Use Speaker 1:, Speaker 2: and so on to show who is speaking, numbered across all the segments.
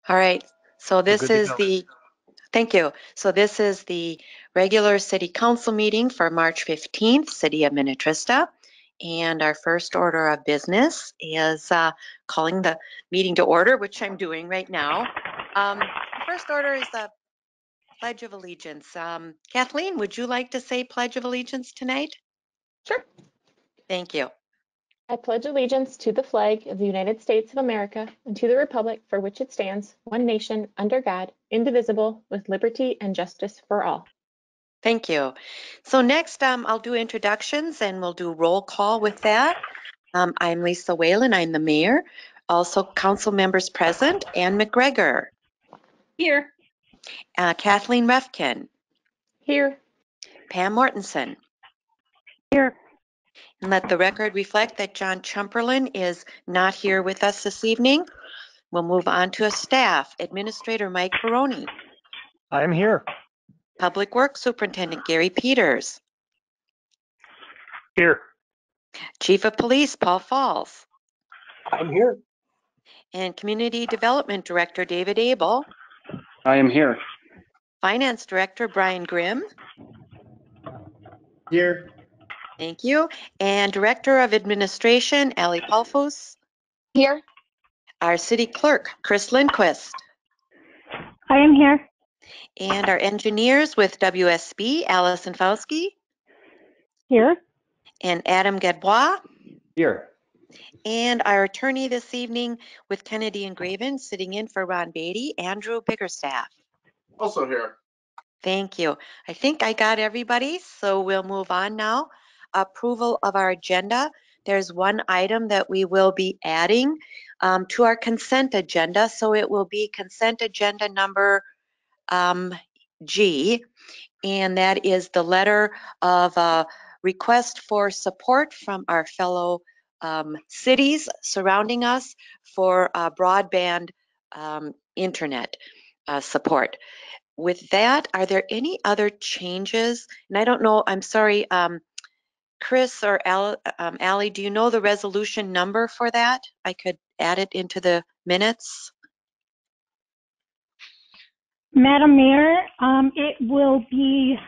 Speaker 1: All right, so this
Speaker 2: good to
Speaker 1: is
Speaker 2: go.
Speaker 1: the, thank you. So this is the regular city council meeting for March 15th, City of Minnetrista. And our first order of business is calling the meeting to order, which I'm doing right now. First order is the Pledge of Allegiance. Kathleen, would you like to say Pledge of Allegiance tonight?
Speaker 3: Sure.
Speaker 1: Thank you.
Speaker 3: I pledge allegiance to the flag of the United States of America and to the republic for which it stands, one nation, under God, indivisible, with liberty and justice for all.
Speaker 1: Thank you. So next, I'll do introductions and we'll do roll call with that. I'm Lisa Whalen, I'm the mayor. Also council members present, Ann McGregor.
Speaker 4: Here.
Speaker 1: Kathleen Refkin.
Speaker 3: Here.
Speaker 1: Pam Mortensen.
Speaker 4: Here.
Speaker 1: And let the record reflect that John Chumperlin is not here with us this evening. We'll move on to a staff. Administrator Mike Baroni.
Speaker 2: I'm here.
Speaker 1: Public Works Superintendent Gary Peters.
Speaker 2: Here.
Speaker 1: Chief of Police Paul Falls.
Speaker 5: I'm here.
Speaker 1: And Community Development Director David Abel.
Speaker 5: I am here.
Speaker 1: Finance Director Brian Grimm.
Speaker 5: Here.
Speaker 1: Thank you. And Director of Administration Ali Palfus.
Speaker 3: Here.
Speaker 1: Our City Clerk Chris Lindquist.
Speaker 4: I am here.
Speaker 1: And our engineers with WSB Allison Fauski.
Speaker 4: Here.
Speaker 1: And Adam Gadbois.
Speaker 5: Here.
Speaker 1: And our attorney this evening with Kennedy and Graven sitting in for Ron Beatty, Andrew Biggerstaff.
Speaker 6: Also here.
Speaker 1: Thank you. I think I got everybody, so we'll move on now. Approval of our agenda. There's one item that we will be adding to our consent agenda, so it will be consent agenda number G, and that is the letter of request for support from our fellow cities surrounding us for broadband internet support. With that, are there any other changes? And I don't know, I'm sorry, Chris or Ali, do you know the resolution number for that? I could add it into the minutes.
Speaker 4: Madam Mayor, it will be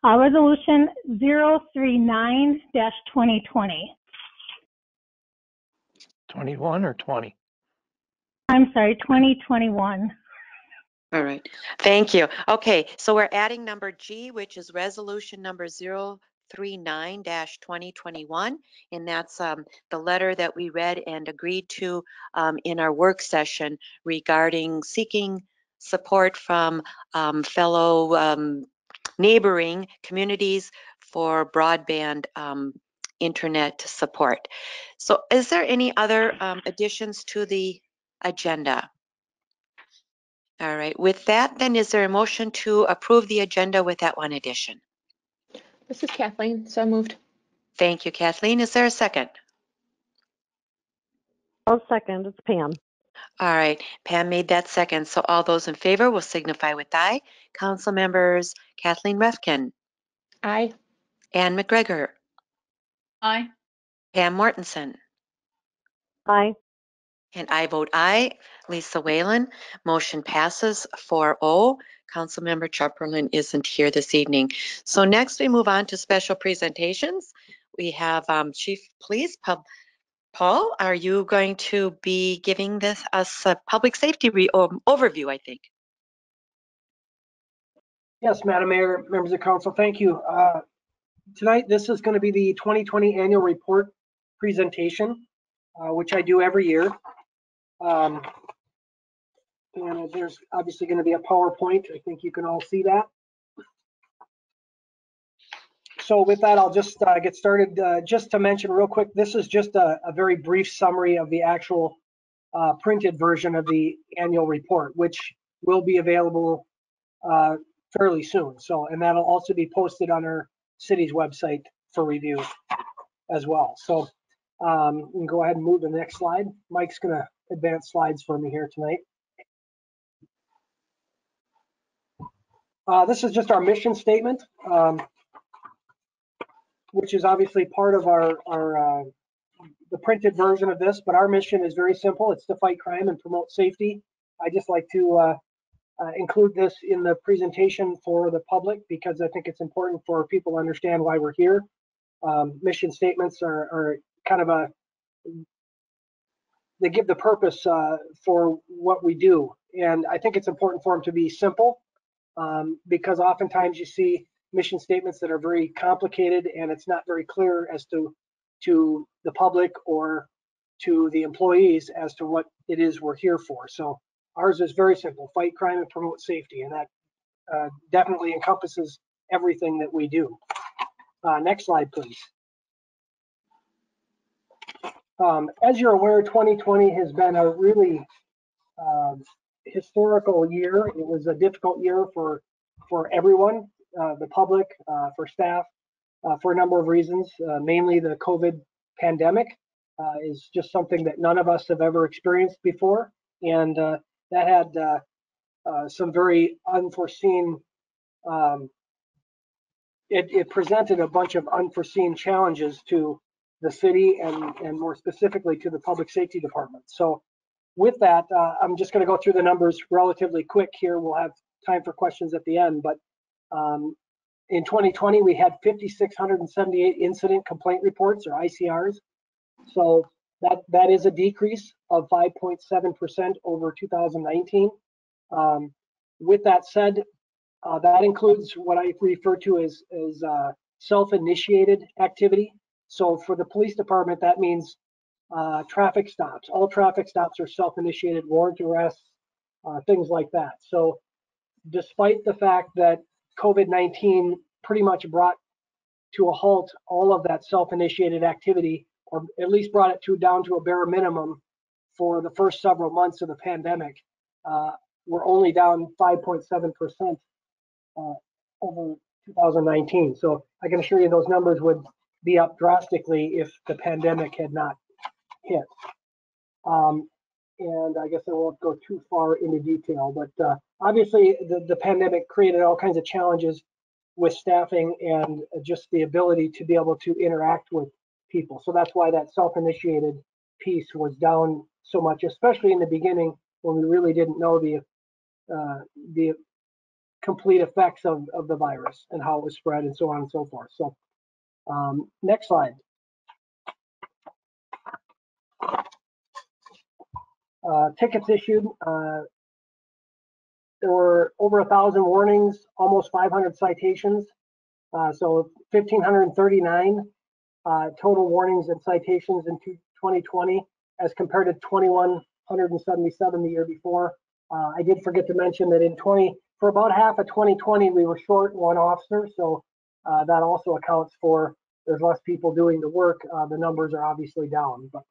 Speaker 4: resolution 039-2020.
Speaker 2: 21 or 20?
Speaker 4: I'm sorry, 2021.
Speaker 1: All right, thank you. Okay, so we're adding number G, which is resolution number 039-2021, and that's the letter that we read and agreed to in our work session regarding seeking support from fellow neighboring communities for broadband internet support. So is there any other additions to the agenda? All right, with that, then is there a motion to approve the agenda with that one addition?
Speaker 3: This is Kathleen, so moved.
Speaker 1: Thank you, Kathleen. Is there a second?
Speaker 7: I'll second. It's Pam.
Speaker 1: All right, Pam made that second. So all those in favor will signify with aye. Council members Kathleen Refkin.
Speaker 3: Aye.
Speaker 1: Ann McGregor.
Speaker 4: Aye.
Speaker 1: Pam Mortensen.
Speaker 7: Aye.
Speaker 1: And I vote aye. Lisa Whalen. Motion passes 4-0. Councilmember Chumperlin isn't here this evening. So next we move on to special presentations. We have Chief Police Paul. Are you going to be giving us a public safety overview? I think.
Speaker 5: Yes, Madam Mayor, members of council, thank you. Tonight, this is going to be the 2020 annual report presentation, which I do every year. And there's obviously going to be a PowerPoint. I think you can all see that. So with that, I'll just get started. Just to mention real quick, this is just a very brief summary of the actual printed version of the annual report, which will be available fairly soon. So, and that'll also be posted on our city's website for review as well. So we can go ahead and move to the next slide. Mike's going to advance slides for me here tonight. This is just our mission statement, which is obviously part of the printed version of this, but our mission is very simple. It's to fight crime and promote safety. I just like to include this in the presentation for the public because I think it's important for people to understand why we're here. Mission statements are kind of they give the purpose for what we do. And I think it's important for them to be simple because oftentimes you see mission statements that are very complicated and it's not very clear as to the public or to the employees as to what it is we're here for. So ours is very simple: fight crime and promote safety, and that definitely encompasses everything that we do. Next slide, please. As you're aware, 2020 has been a really historical year. It was a difficult year for everyone, the public, for staff, for a number of reasons. Mainly the COVID pandemic is just something that none of us have ever experienced before, and that had some very unforeseen. It presented a bunch of unforeseen challenges to the city and more specifically to the public safety department. So with that, I'm just going to go through the numbers relatively quick here. We'll have time for questions at the end, but in 2020, we had 5,678 incident complaint reports, or ICRs. So that is a decrease of 5.7% over 2019. With that said, that includes what I refer to as self-initiated activity. So for the police department, that means traffic stops. All traffic stops are self-initiated, warrant arrests, things like that. So despite the fact that COVID-19 pretty much brought to a halt all of that self-initiated activity, or at least brought it down to a bare minimum for the first several months of the pandemic, we're only down 5.7% over 2019. So I can assure you those numbers would be up drastically if the pandemic had not hit. And I guess I won't go too far into detail, but obviously the pandemic created all kinds of challenges with staffing and just the ability to be able to interact with people. So that's why that self-initiated piece was down so much, especially in the beginning when we really didn't know the complete effects of the virus and how it was spread and so on and so forth. So next slide. Tickets issued. There were over 1,000 warnings, almost 500 citations. So 1,539 total warnings and citations in 2020 as compared to 2,177 the year before. I did forget to mention that for about half of 2020, we were short one officer. So that also accounts for there's less people doing the work. The numbers are obviously down. But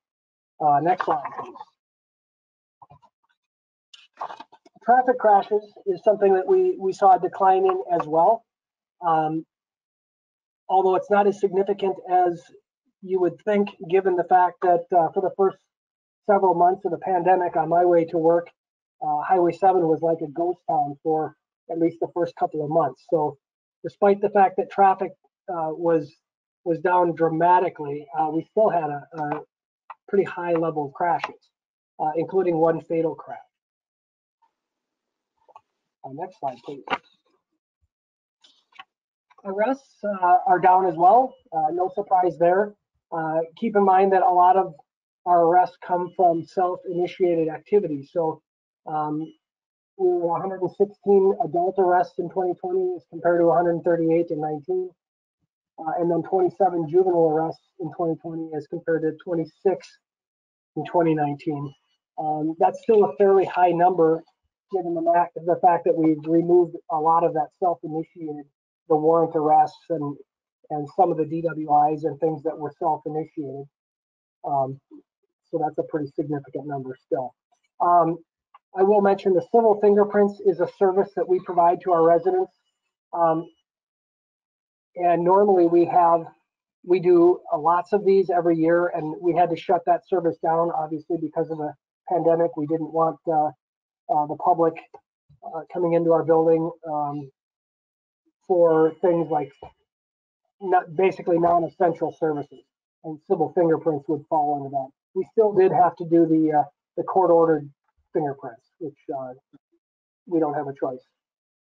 Speaker 5: next slide, please. Traffic crashes is something that we saw a decline in as well. Although it's not as significant as you would think, given the fact that for the first several months of the pandemic on my way to work, Highway 7 was like a ghost town for at least the first couple of months. So despite the fact that traffic was down dramatically, we still had a pretty high level of crashes, including one fatal crash. Next slide, please. Arrests are down as well. No surprise there. Keep in mind that a lot of our arrests come from self-initiated activities. So we were 116 adult arrests in 2020 as compared to 138 in 19. And then 27 juvenile arrests in 2020 as compared to 26 in 2019. That's still a fairly high number given the fact that we've removed a lot of that self-initiated, the warrant arrests and some of the DWIs and things that were self-initiated. So that's a pretty significant number still. I will mention the civil fingerprints is a service that we provide to our residents. And normally we do lots of these every year, and we had to shut that service down, obviously, because of the pandemic. We didn't want the public coming into our building for things like basically non-essential services. and civil fingerprints would fall under that. We still did have to do the court-ordered fingerprints, which we don't have a choice.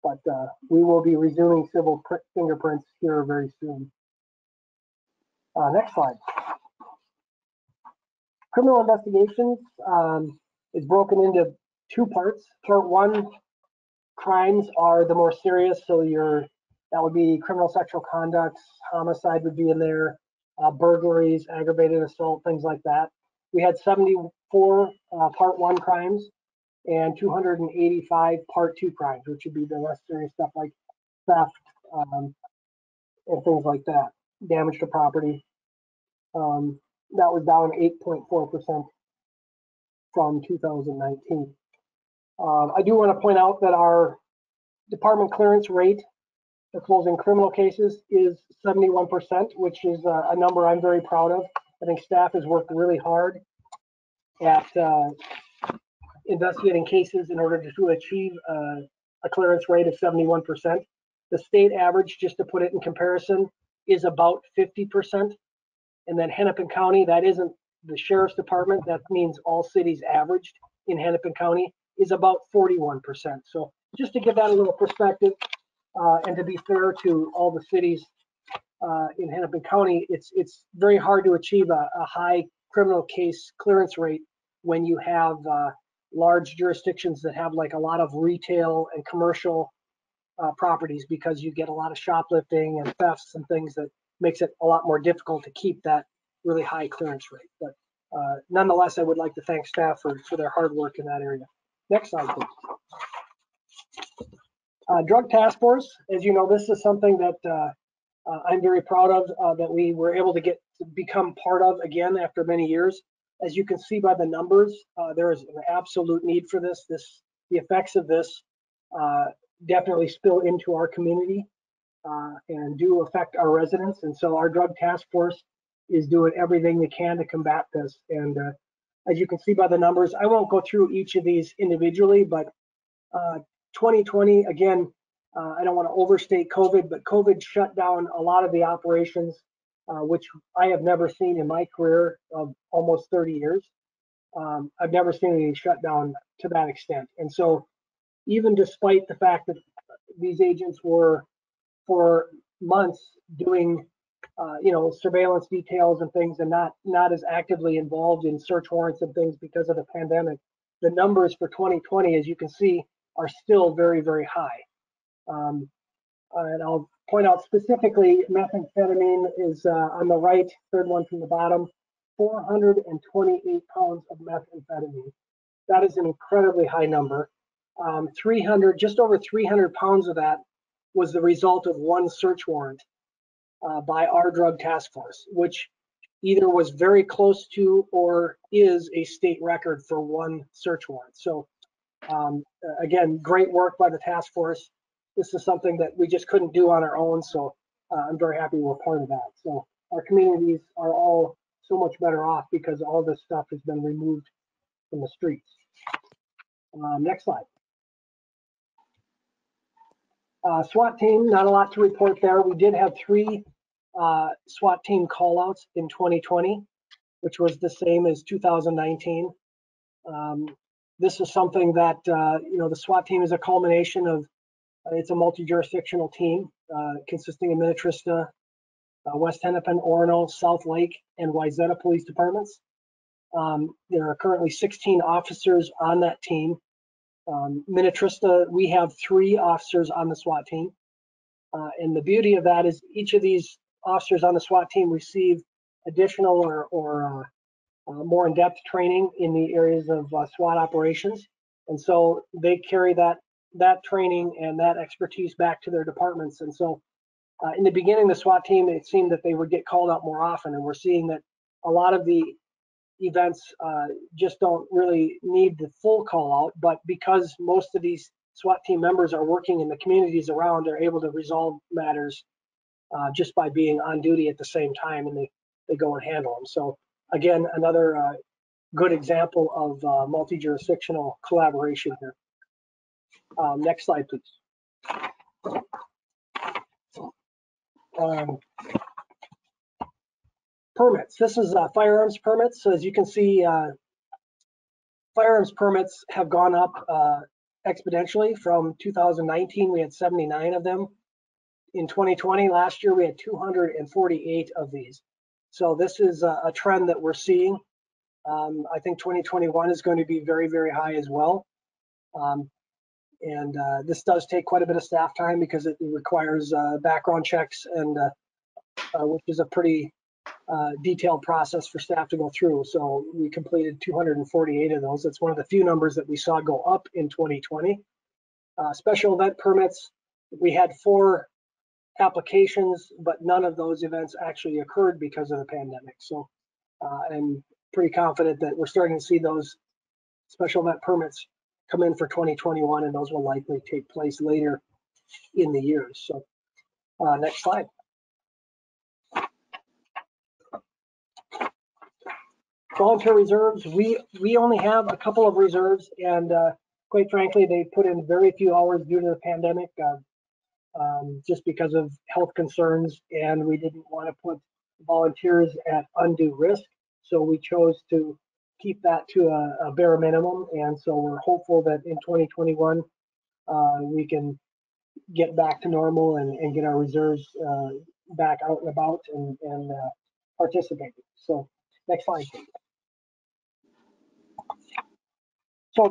Speaker 5: But we will be resuming civil fingerprints here very soon. Next slide. Criminal investigations is broken into two parts. Part one, crimes are the more serious, so that would be criminal sexual conduct, homicide would be in there, burglaries, aggravated assault, things like that. We had 74 part one crimes and 285 part two crimes, which would be the less serious stuff like theft and things like that, damage to property. That was down 8.4% from 2019. I do want to point out that our department clearance rate for closing criminal cases is 71%, which is a number I'm very proud of. I think staff has worked really hard at investigating cases in order to achieve a clearance rate of 71%. The state average, just to put it in comparison, is about 50%. And then Hennepin County, that isn't the sheriff's department, that means all cities averaged in Hennepin County, is about 41%. So just to give that a little perspective, and to be fair to all the cities in Hennepin County, it's very hard to achieve a high criminal case clearance rate when you have large jurisdictions that have like a lot of retail and commercial properties, because you get a lot of shoplifting and thefts and things that makes it a lot more difficult to keep that really high clearance rate. But nonetheless, I would like to thank staff for their hard work in that area. Next slide, please. Drug Task Force, as you know, this is something that I'm very proud of, that we were able to become part of again after many years. As you can see by the numbers, there is an absolute need for this. The effects of this definitely spill into our community and do affect our residents. And so our Drug Task Force is doing everything they can to combat this. And as you can see by the numbers, I won't go through each of these individually, but 2020, again, I don't want to overstate COVID, but COVID shut down a lot of the operations, which I have never seen in my career of almost 30 years. I've never seen anything shut down to that extent. And so even despite the fact that these agents were for months doing surveillance details and things, and not as actively involved in search warrants and things because of the pandemic, the numbers for 2020, as you can see, are still very, very high. And I'll point out specifically, methamphetamine is on the right, third one from the bottom, 428 pounds of methamphetamine. That is an incredibly high number. 300, just over 300 pounds of that was the result of one search warrant by our Drug Task Force, which either was very close to or is a state record for one search warrant. So again, great work by the task force. This is something that we just couldn't do on our own, so I'm very happy we're part of that. So our communities are all so much better off because all this stuff has been removed from the streets. Next slide. SWAT team, not a lot to report there. We did have 3 SWAT team callouts in 2020, which was the same as 2019. This is something that, the SWAT team is a culmination of, it's a multi-jurisdictional team consisting of Minnetrista, West Hennepin, Orono, South Lake, and Wayzata police departments. There are currently 16 officers on that team. Minnetrista, we have 3 officers on the SWAT team. And the beauty of that is each of these officers on the SWAT team receive additional or more in-depth training in the areas of SWAT operations. And so they carry that training and that expertise back to their departments. And so in the beginning, the SWAT team, it seemed that they would get called out more often. And we're seeing that a lot of the events just don't really need the full call out, but because most of these SWAT team members are working in the communities around, they're able to resolve matters just by being on duty at the same time, and they go and handle them. So again, another good example of multi-jurisdictional collaboration here. Next slide, please. permits. This is firearms permits. So as you can see, firearms permits have gone up exponentially. From 2019, we had 79 of them. In 2020, last year, we had 248 of these. So this is a trend that we're seeing. I think 2021 is going to be very, very high as well. And this does take quite a bit of staff time because it requires background checks, and which is a pretty detailed process for staff to go through. So we completed 248 of those. That's one of the few numbers that we saw go up in 2020. Special event permits, we had 4 applications, but none of those events actually occurred because of the pandemic. So I'm pretty confident that we're starting to see those special event permits come in for 2021, and those will likely take place later in the year. So next slide. Volunteer reserves, we only have a couple of reserves, and quite frankly, they put in very few hours due to the pandemic, just because of health concerns, and we didn't want to put volunteers at undue risk. So we chose to keep that to a bare minimum, and so we're hopeful that in 2021 we can get back to normal and get our reserves back out and about and participating. So next slide, please. So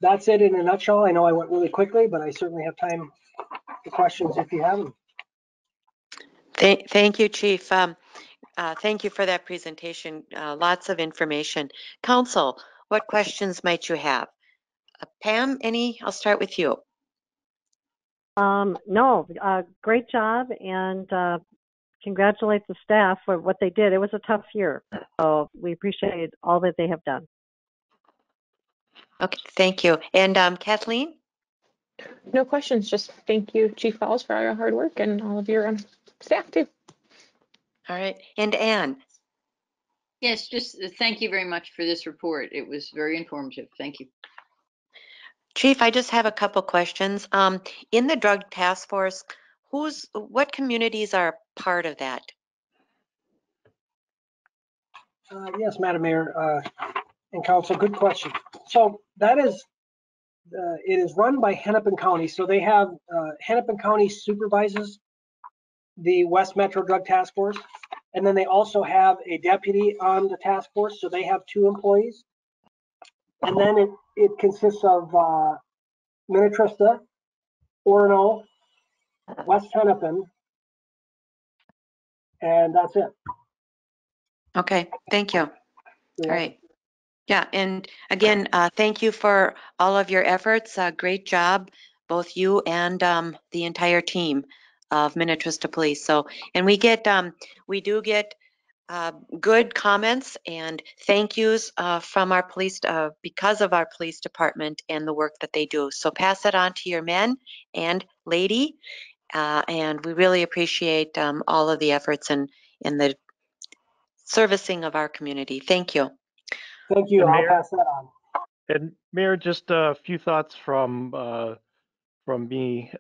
Speaker 5: that's it in a nutshell. I know I went really quickly, but I certainly have time for questions if you have them.
Speaker 1: Thank you, Chief. Thank you for that presentation. Lots of information. Council, what questions might you have? Pam, any? I'll start with you.
Speaker 7: No, great job, and congratulate the staff for what they did. It was a tough year, so we appreciate all that they have done.
Speaker 1: Okay, thank you. And Kathleen?
Speaker 3: No questions, just thank you, Chief Falls, for all your hard work and all of your staff too.
Speaker 1: All right. And Anne?
Speaker 6: Yes, just thank you very much for this report. It was very informative. Thank you.
Speaker 1: Chief, I just have a couple questions. In the drug task force, what communities are part of that?
Speaker 5: Yes, Madam Mayor and Council, good question. So that is, it is run by Hennepin County. So they have Hennepin County supervises the West Metro Drug Task Force, and then they also have a deputy on the task force. So they have 2 employees, and then it consists of Minnetrista, Orono, West Hennepin, and that's it.
Speaker 1: Okay, thank you.
Speaker 5: You're
Speaker 1: All
Speaker 5: welcome.
Speaker 1: right. Yeah, and again, thank you for all of your efforts. Great job, both you and the entire team of Minnetrista Police. So, and we do get good comments and thank yous from our police because of our police department and the work that they do. So pass it on to your men and lady, and we really appreciate all of the efforts and the servicing of our community. Thank you.
Speaker 5: Thank you.
Speaker 2: And
Speaker 5: I'll
Speaker 2: Mayor,
Speaker 5: pass that on.
Speaker 2: and Mayor, just a few thoughts from me.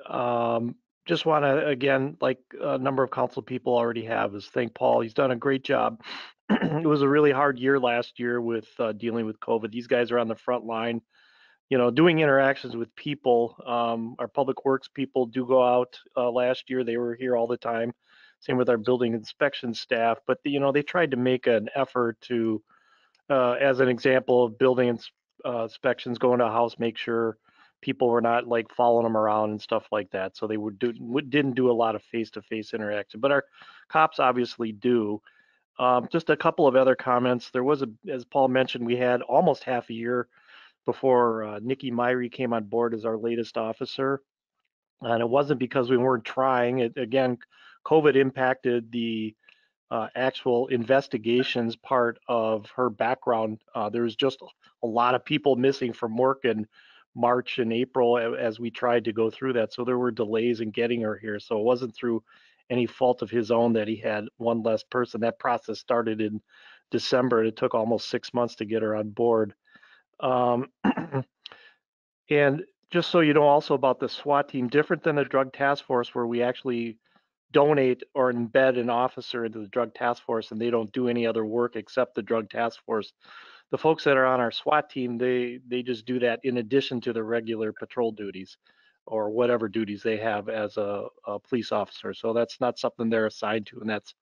Speaker 2: Just want to, again, like a number of council people already have, is thank Paul. He's done a great job. It was a really hard year last year with dealing with COVID. These guys are on the front line, doing interactions with people. Our public works people do go out. Last year, they were here all the time. Same with our building inspection staff. But, they tried to make an effort to, as an example of building inspections, going to a house, make sure people were not like following them around and stuff like that. So they didn't do a lot of face-to-face interaction, but our cops obviously do. Just a couple of other comments. There was as Paul mentioned, we had almost half a year before Nikki Myrie came on board as our latest officer. And it wasn't because we weren't trying. Again, COVID impacted the actual investigations part of her background. There was just a lot of people missing from work in March and April as we tried to go through that. So there were delays in getting her here. So it wasn't through any fault of his own that he had one less person. That process started in December, and it took almost 6 months to get her on board. And just so you know also about the SWAT team, different than the drug task force where we actually donate or embed an officer into the drug task force and they don't do any other work except the drug task force. The folks that are on our SWAT team, they just do that in addition to their regular patrol duties or whatever duties they have as a police officer. So that's not something they're assigned to, and that's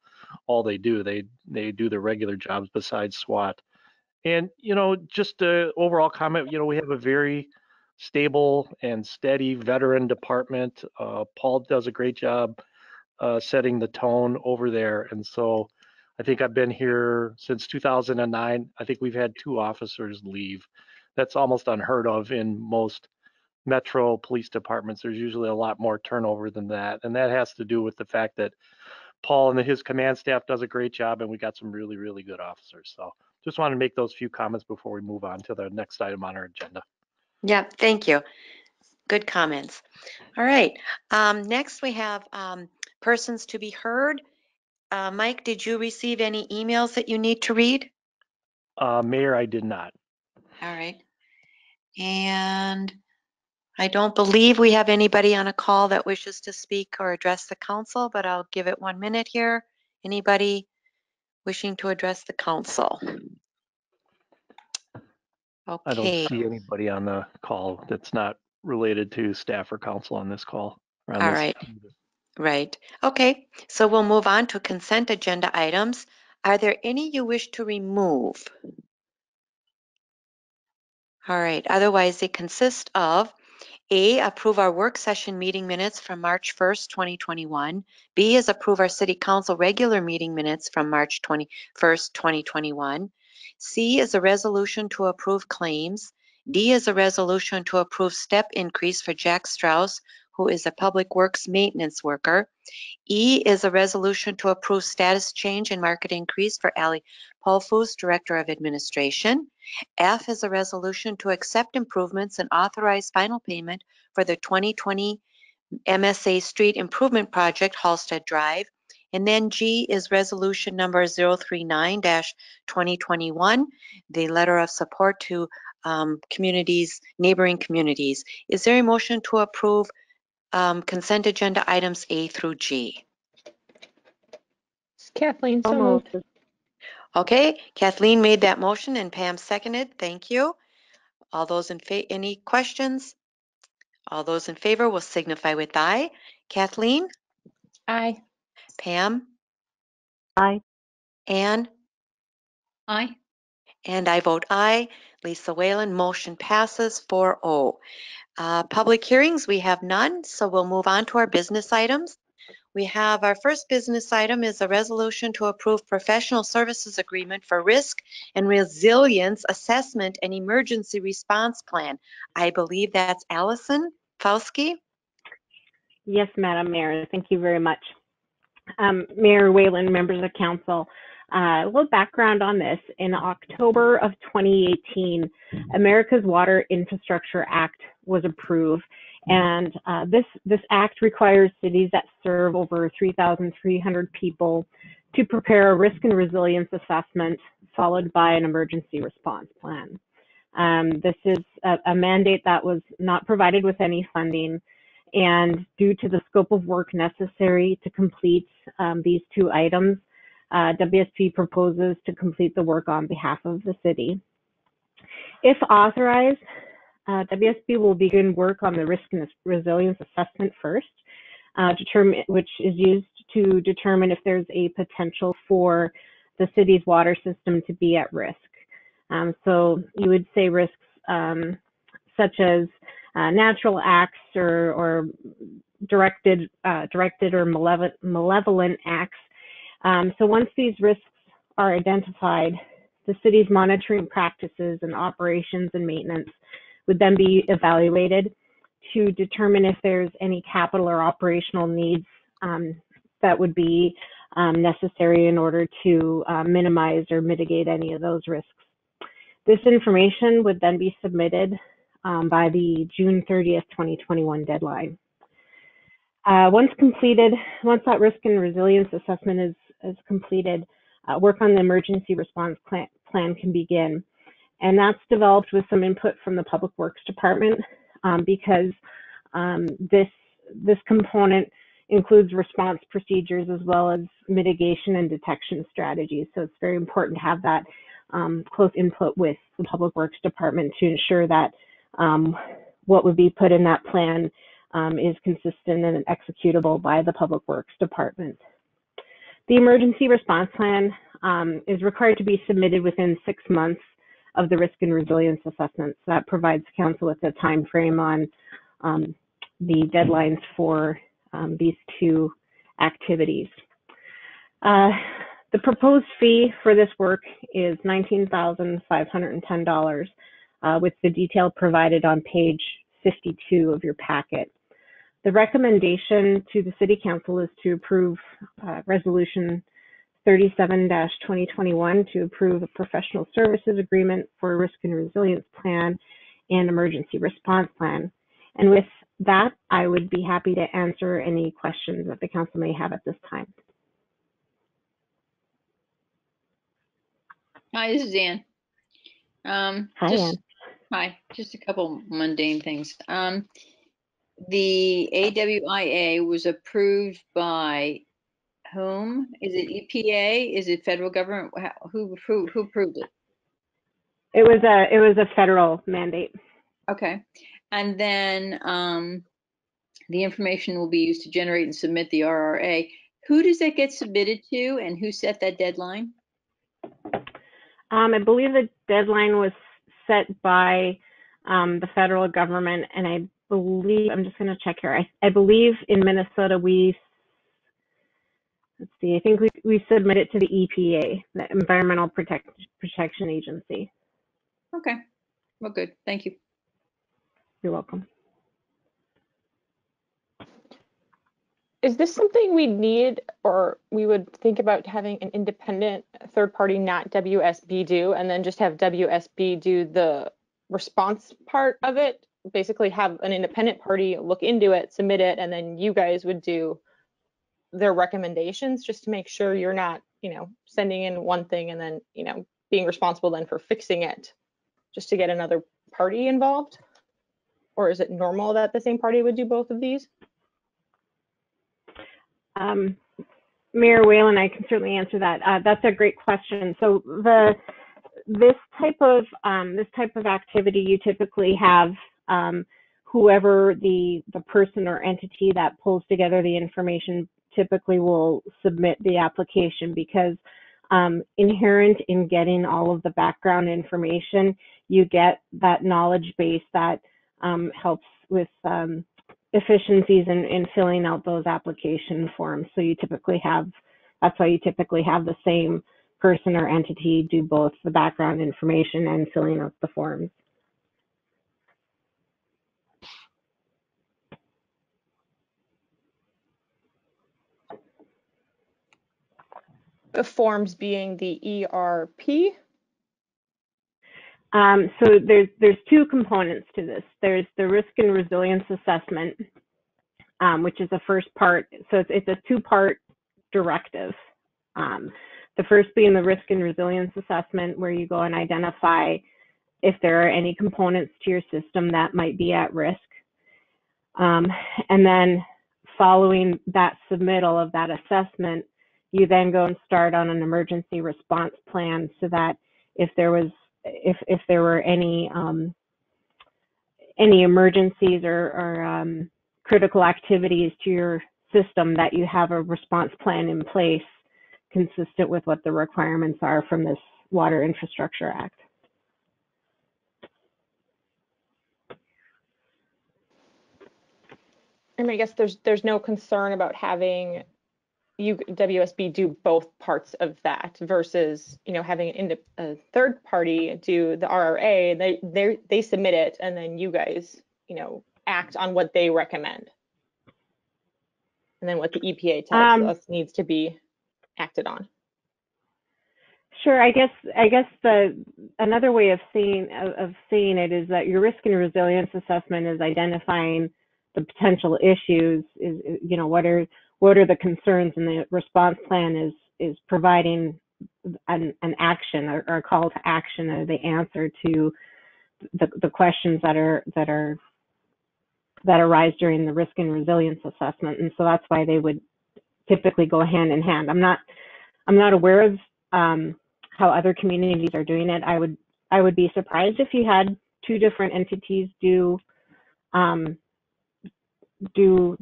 Speaker 2: all they do. They do their regular jobs besides SWAT. And just a overall comment, we have a very stable and steady veteran department. Paul does a great job setting the tone over there. And so I think I've been here since 2009. I think we've had 2 officers leave. That's almost unheard of in most metro police departments. There's usually a lot more turnover than that. And that has to do with the fact that Paul and his command staff does a great job, and we got some really, really good officers. So just want to make those few comments before we move on to the next item on our agenda.
Speaker 1: Yeah, thank you. Good comments. All right. Next, we have persons to be heard. Mike, did you receive any emails that you need to read?
Speaker 2: Mayor, I did not.
Speaker 1: All right. And I don't believe we have anybody on a call that wishes to speak or address the council, but I'll give it 1 minute here. Anybody wishing to address the council?
Speaker 2: I don't
Speaker 1: Okay.
Speaker 2: see anybody on the call that's not related to staff or council on this call. Or on
Speaker 1: All
Speaker 2: this.
Speaker 1: right. Right. Okay. So we'll move on to consent agenda items. Are there any you wish to remove? All right. Otherwise, they consist of A, approve our work session meeting minutes from March 1st, 2021. B is approve our city council regular meeting minutes from March 21st, 2021. C is a resolution to approve claims. D is a resolution to approve step increase for Jack Strauss, who is a public works maintenance worker. E is a resolution to approve status change and market increase for Ali Polfus, Director of Administration. F is a resolution to accept improvements and authorize final payment for the 2020 MSA Street Improvement Project, Halsted Drive. And then G is resolution number 039-2021, the letter of support to communities, neighboring communities. Is there a motion to approve consent agenda items A through G?
Speaker 3: Kathleen, so
Speaker 7: So
Speaker 3: moved.
Speaker 7: moved.
Speaker 1: Okay, Kathleen made that motion and Pam seconded. Thank you. All those in favor, any questions? All those in favor will signify with aye. Kathleen,
Speaker 3: Aye.
Speaker 1: Pam,
Speaker 7: Aye.
Speaker 1: Ann,
Speaker 6: Aye.
Speaker 1: and I vote aye. Lisa Whalen, motion passes 4-0. Public hearings, we have none, so we'll move on to our business items. We have our first business item is a resolution to approve professional services agreement for risk and resilience assessment and emergency response plan. I believe that's Allison Fauski.
Speaker 3: Yes, Madam Mayor. Thank you very much. Mayor Whalen, members of council, a little background on this. In October of 2018, America's Water Infrastructure Act was approved. And this act requires cities that serve over 3,300 people to prepare a risk and resilience assessment followed by an emergency response plan. This is a mandate that was not provided with any funding. And due to the scope of work necessary to complete these 2 items, WSP proposes to complete the work on behalf of the city. If authorized, WSP will begin work on the risk and resilience assessment first, which is used to determine if there's a potential for the city's water system to be at risk. So you would say risks such as natural acts or directed or malevolent acts. So once these risks are identified, the city's monitoring practices and operations and maintenance would then be evaluated to determine if there's any capital or operational needs that would be necessary in order to minimize or mitigate any of those risks. This information would then be submitted by the June 30th, 2021 deadline. Once that risk and resilience assessment is completed, work on the emergency response plan can begin. And that's developed with some input from the Public Works Department because this component includes response procedures as well as mitigation and detection strategies. So it's very important to have that close input with the Public Works Department to ensure that what would be put in that plan is consistent and executable by the Public Works Department. The emergency response plan is required to be submitted within 6 months of the risk and resilience assessment. So that provides council with a time frame on the deadlines for these two activities. The proposed fee for this work is $19,510, with the detail provided on page 52 of your packet. The recommendation to the City Council is to approve Resolution 37-2021 to approve a professional services agreement for a risk and resilience plan and emergency response plan. And with that, I would be happy to answer any questions that the council may have at this time.
Speaker 6: Hi, this is Ann.
Speaker 3: Hi, Ann.
Speaker 6: Hi, just a couple mundane things. The AWIA was approved by whom? Is it EPA? Is it federal government? Who approved it?
Speaker 3: It was a federal mandate.
Speaker 6: Okay, and then the information will be used to generate and submit the RRA. Who does that get submitted to, and who set that deadline?
Speaker 3: I believe the deadline was set by the federal government, and I believe, I'm just going to check here. I believe in Minnesota let's see, I think we submit it to the EPA, the Environmental Protection Agency.
Speaker 6: Okay, well, good. Thank you.
Speaker 3: You're welcome.
Speaker 8: Is this something we need, or we would think about having an independent third party, not WSB do, and then just have WSB do the response part of it? Basically have an independent party look into it, submit it, and then you guys would do their recommendations, just to make sure you're not, sending in one thing and then, being responsible then for fixing it, just to get another party involved? Or is it normal that the same party would do both of these?
Speaker 3: Mayor Whalen, I can certainly answer that. That's a great question. So this type of activity, you typically have whoever the person or entity that pulls together the information typically will submit the application, because inherent in getting all of the background information, you get that knowledge base that helps with efficiencies in filling out those application forms. So that's why you typically have the same person or entity do both the background information and filling out the forms.
Speaker 8: The forms being the ERP?
Speaker 3: So there's two components to this. There's the risk and resilience assessment, which is the first part. So it's a two-part directive. The first being the risk and resilience assessment, where you go and identify if there are any components to your system that might be at risk. And then following that submittal of that assessment, you then go and start on an emergency response plan, so that if there were any emergencies or critical activities to your system, that you have a response plan in place consistent with what the requirements are from this Water Infrastructure Act.
Speaker 8: And I guess there's no concern about having WSB do both parts of that versus having a third party do the RRA. They submit it, and then you guys act on what they recommend, and then what the EPA tells us needs to be acted on.
Speaker 3: Sure. I guess another way of seeing it is that your risk and resilience assessment is identifying the potential issues. Is what are the concerns, and the response plan is providing an action or a call to action, or the answer to the questions that are that arise during the risk and resilience assessment. And so that's why they would typically go hand in hand. I'm not aware of how other communities are doing it. I would be surprised if you had two different entities do one do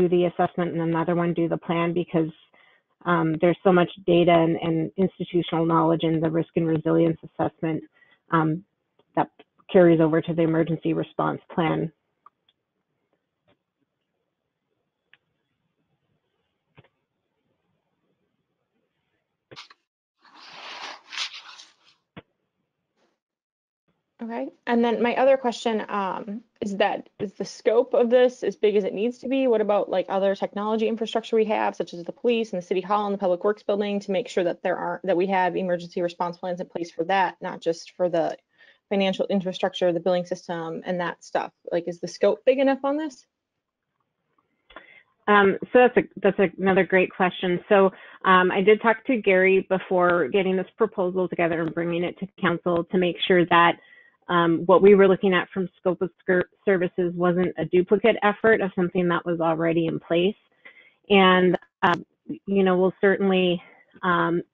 Speaker 3: the assessment and another one do the plan, because there's so much data and institutional knowledge in the risk and resilience assessment that carries over to the emergency response plan.
Speaker 8: Okay. And then my other question is the scope of this as big as it needs to be? What about like other technology infrastructure we have, such as the police and the city hall and the public works building, to make sure that we have emergency response plans in place for that, not just for the financial infrastructure, the billing system, and that stuff? Like, is the scope big enough on this?
Speaker 3: So that's another great question. So I did talk to Gary before getting this proposal together and bringing it to council to make sure that what we were looking at from scope of services wasn't a duplicate effort of something that was already in place. And, we'll certainly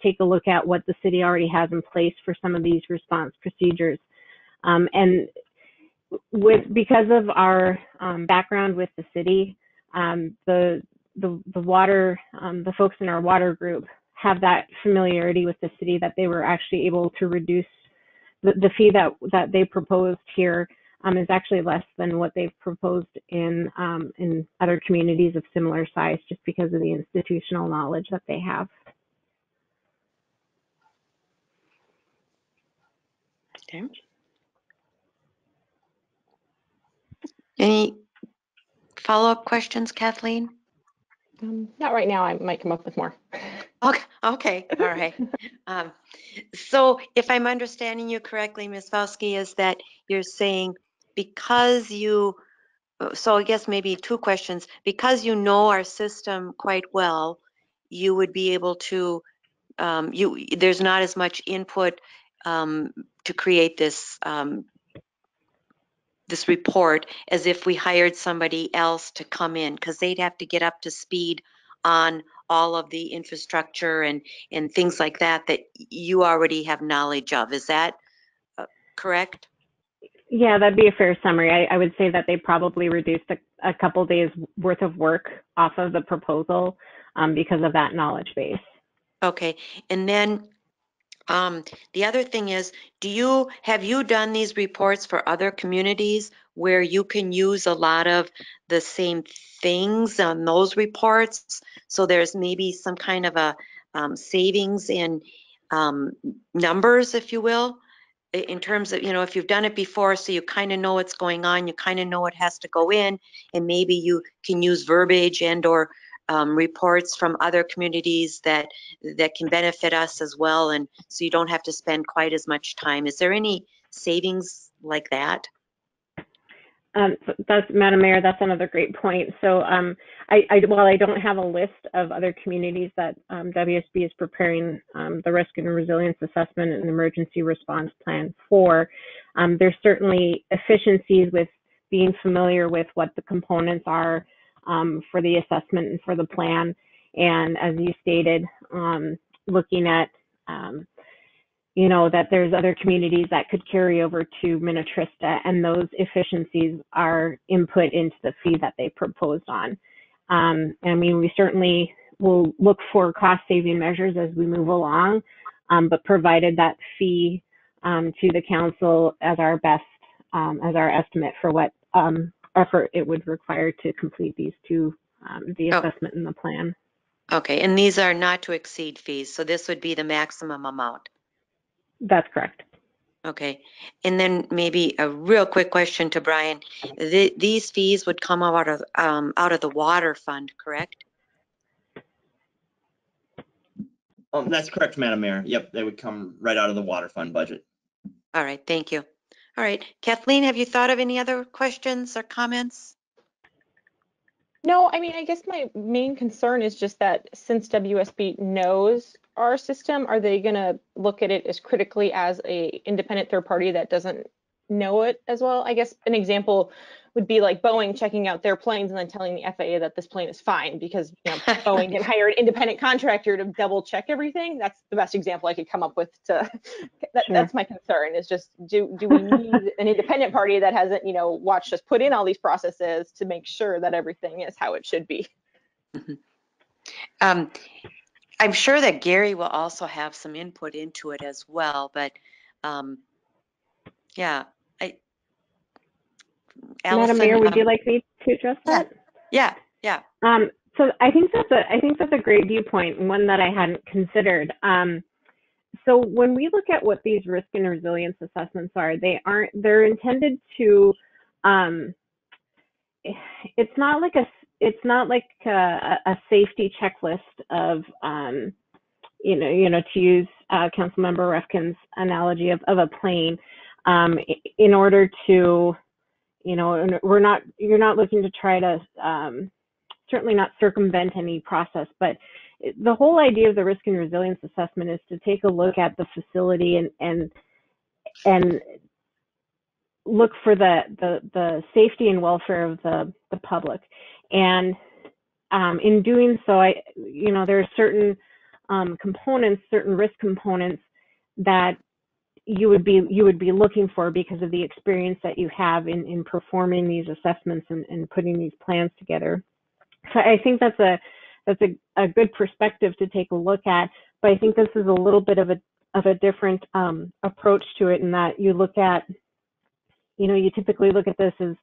Speaker 3: take a look at what the city already has in place for some of these response procedures. And because of our background with the city, the water, the folks in our water group have that familiarity with the city that they were actually able to reduce the fee that they proposed here is actually less than what they've proposed in other communities of similar size, just because of the institutional knowledge that they have.
Speaker 1: Okay. Any follow-up questions, Kathleen?
Speaker 8: Not right now. I might come up with more.
Speaker 1: Okay, all right. So if I'm understanding you correctly, Ms. Fauski, is that you're saying because so I guess maybe two questions. Because you know our system quite well, you would be able to, there's not as much input to create this this report as if we hired somebody else to come in, because they'd have to get up to speed on all of the infrastructure and things like that you already have knowledge of. Is that correct?
Speaker 3: Yeah, that'd be a fair summary. I would say that they probably reduced a couple days worth of work off of the proposal because of that knowledge base.
Speaker 1: Okay, and then the other thing is, have you done these reports for other communities where you can use a lot of the same things on those reports? So there's maybe some kind of a savings in numbers, if you will, in terms of, if you've done it before, so you kind of know what's going on, you kind of know what has to go in, and maybe you can use verbiage and or reports from other communities that can benefit us as well, and so you don't have to spend quite as much time. Is there any savings like that?
Speaker 3: Madam Mayor, that's another great point. So while I don't have a list of other communities that WSB is preparing the risk and resilience assessment and emergency response plan for, there's certainly efficiencies with being familiar with what the components are for the assessment and for the plan. And as you stated, looking at that there's other communities that could carry over to Minnetrista, and those efficiencies are input into the fee that they proposed on. I mean, we certainly will look for cost saving measures as we move along, but provided that fee to the council as our best, as our estimate for what effort it would require to complete these two, the assessment and the plan.
Speaker 1: Okay, and these are not to exceed fees, so this would be the maximum amount.
Speaker 3: That's correct.
Speaker 1: Okay, and then maybe a real quick question to Brian. These fees would come out of the water fund, correct?
Speaker 9: That's correct, Madam Mayor. Yep, they would come right out of the water fund budget.
Speaker 1: All right, thank you. All right, Kathleen, have you thought of any other questions or comments?
Speaker 8: No, I mean, I guess my main concern is just that since WSB knows our system, are they going to look at it as critically as a independent third party that doesn't know it as well. I guess an example would be like Boeing checking out their planes and then telling the FAA that this plane is fine because Boeing can hire an independent contractor to double check everything. That's the best example I could come up with.
Speaker 3: Sure.
Speaker 8: That's my concern. Is just do we need an independent party that hasn't watched us put in all these processes to make sure that everything is how it should be?
Speaker 1: I'm sure that Gary will also have some input into it as well, but yeah, Allison,
Speaker 3: Madam Mayor, would you like me to address that?
Speaker 1: Yeah.
Speaker 3: So I think that's a great viewpoint, and one that I hadn't considered. So when we look at what these risk and resilience assessments are, they're intended to, it's not like a safety checklist of, to use Councilmember Refkin's analogy of a plane, in order to, you're not looking to try to, certainly not circumvent any process, but the whole idea of the risk and resilience assessment is to take a look at the facility and look for the safety and welfare of the public. And in doing so, there are certain components, certain risk components that you would be looking for because of the experience that you have in performing these assessments and putting these plans together. So I think that's a good perspective to take a look at, but I think this is a little bit of a different approach to it, in that you look at, you typically look at this as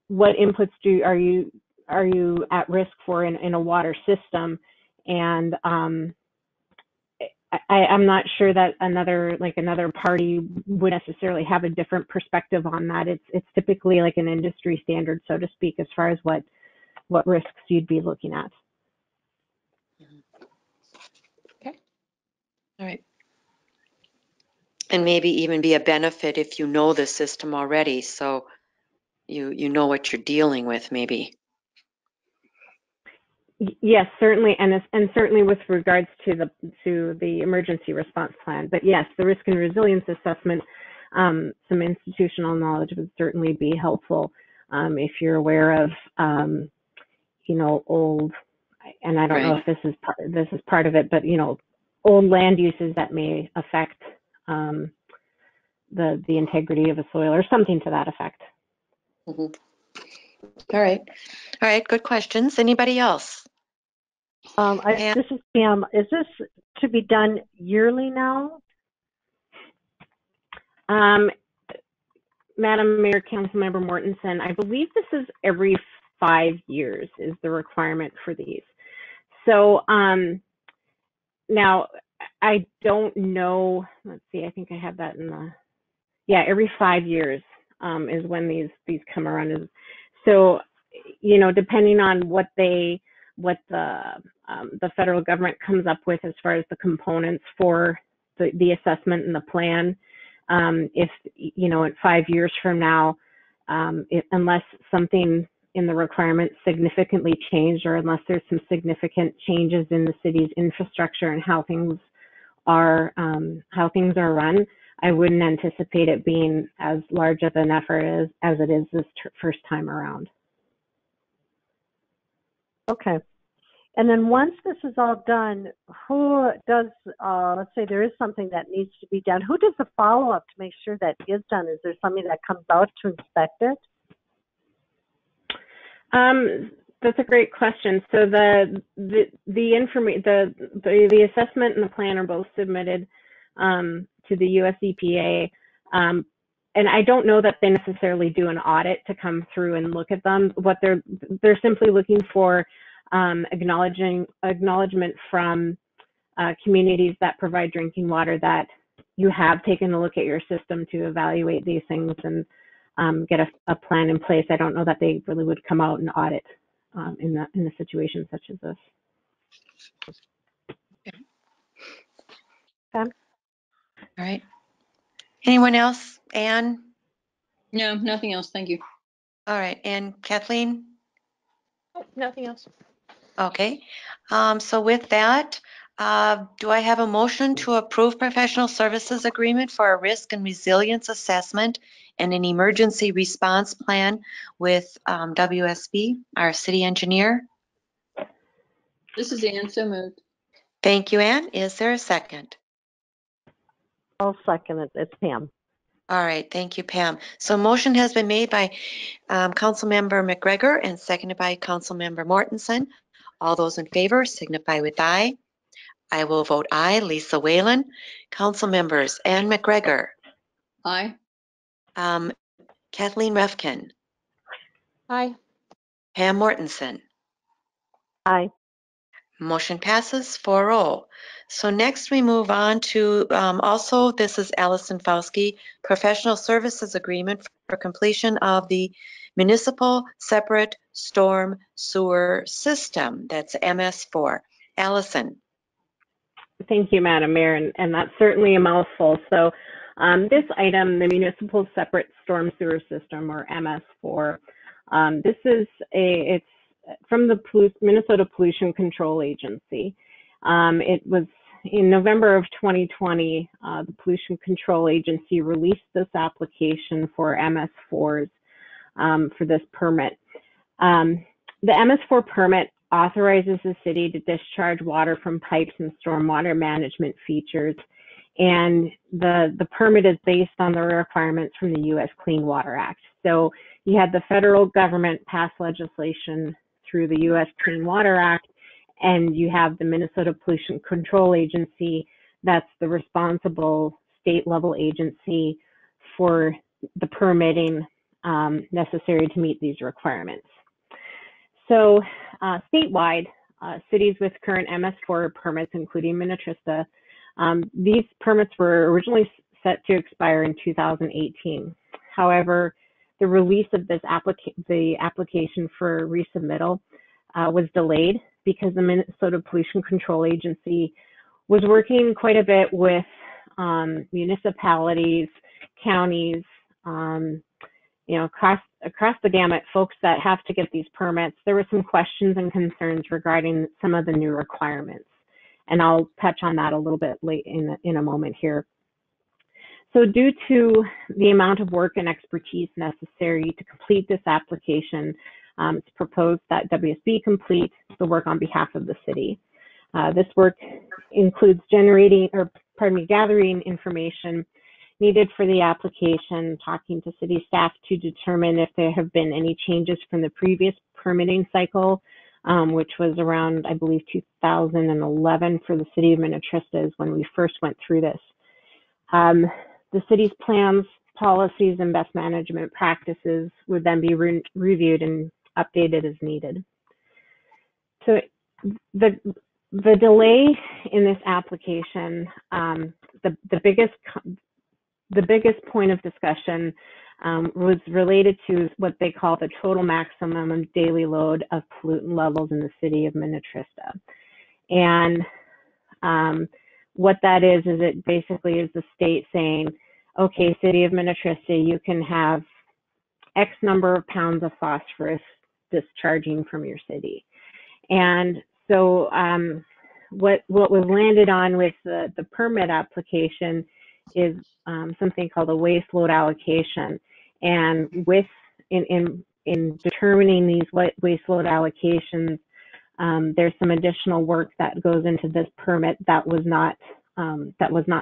Speaker 3: what inputs are you at risk for in a water system, and I'm not sure that another party would necessarily have a different perspective on that. It's typically like an industry standard, so to speak, as far as what risks you'd be looking at.
Speaker 8: Okay.
Speaker 1: All right. And maybe even be a benefit if you know the system already, so you know what you're dealing with, maybe.
Speaker 3: Yes, certainly, and certainly with regards to the emergency response plan. But yes, the risk and resilience assessment, some institutional knowledge would certainly be helpful if you're aware of, old, and I don't know if this is part of it, but old land uses that may affect the integrity of a soil or something to that effect.
Speaker 1: Mm-hmm. All right, good questions. Anybody else?
Speaker 7: This is Pam. Is this to be done yearly now?
Speaker 3: Madam Mayor, Councilmember Mortensen, I believe this is every 5 years is the requirement for these. So now I don't know. Let's see. I think I have that in every 5 years is when these come around. So depending on what the federal government comes up with as far as the components for the assessment and the plan, if at 5 years from now, unless something in the requirements significantly changed, or unless there's some significant changes in the city's infrastructure and how things are run, I wouldn't anticipate it being as large of an effort as it is this first time around.
Speaker 7: Okay. And then once this is all done, who does, let's say there is something that needs to be done, who does the follow-up to make sure that is done? Is there somebody that comes out to inspect it?
Speaker 3: That's a great question. So the assessment and the plan are both submitted to the US EPA. And I don't know that they necessarily do an audit to come through and look at them. What they're simply looking for acknowledgement from communities that provide drinking water that you have taken a look at your system to evaluate these things and get a plan in place. I don't know that they really would come out and audit in a situation such as this.
Speaker 1: Okay. All right. Anyone else? Anne?
Speaker 6: No, nothing else. Thank you.
Speaker 1: All right. And Kathleen?
Speaker 8: Oh, nothing else.
Speaker 1: Okay. So with that, Do I have a motion to approve professional services agreement for a risk and resilience assessment and an emergency response plan with WSB, our city engineer?
Speaker 6: This is Ann, so moved.
Speaker 1: Thank you, Ann. Is there a second?
Speaker 7: I'll second it. It's Pam.
Speaker 1: All right, thank you, Pam. So motion has been made by Councilmember McGregor and seconded by Councilmember Mortensen. All those in favor signify with aye. I will vote aye. Lisa Whalen. Council members: Ann McGregor,
Speaker 6: Aye.
Speaker 1: Kathleen Refkin,
Speaker 8: Aye.
Speaker 1: Pam Mortensen.
Speaker 7: Aye.
Speaker 1: Motion passes 4-0. So next we move on to also, this is Allison Fauski, professional services agreement for completion of the municipal separate storm sewer system. That's MS4. Allison.
Speaker 3: Thank you, Madam Mayor, and that's certainly a mouthful. So this item, the Municipal Separate Storm Sewer System, or MS4, it's from the Minnesota Pollution Control Agency. It was in November of 2020, the Pollution Control Agency released this application for MS4s for this permit. The MS4 permit authorizes the city to discharge water from pipes and stormwater management features, and the permit is based on the requirements from the U.S. Clean Water Act. So you had the federal government pass legislation through the U.S. Clean Water Act, and you have the Minnesota Pollution Control Agency that's the responsible state-level agency for the permitting necessary to meet these requirements. So statewide, cities with current MS4 permits, including Minnetrista, these permits were originally set to expire in 2018. However, the release of this application for resubmittal was delayed because the Minnesota Pollution Control Agency was working quite a bit with municipalities, counties, across the gamut, folks that have to get these permits. There were some questions and concerns regarding some of the new requirements, and I'll touch on that a little bit late in a moment here. So due to the amount of work and expertise necessary to complete this application, it's proposed that WSB complete the work on behalf of the city. This work includes gathering information needed for the application, talking to city staff to determine if there have been any changes from the previous permitting cycle, which was around, I believe, 2011 for the city of Minnetrista is when we first went through this. The city's plans, policies, and best management practices would then be reviewed and updated as needed. So the delay in this application, the biggest point of discussion was related to what they call the total maximum daily load of pollutant levels in the city of Minnetrista. And what that is it basically is the state saying, okay, city of Minnetrista, you can have X number of pounds of phosphorus discharging from your city. And so what was landed on with the permit application is something called a waste load allocation. And in determining these waste load allocations, there's some additional work that goes into this permit that was not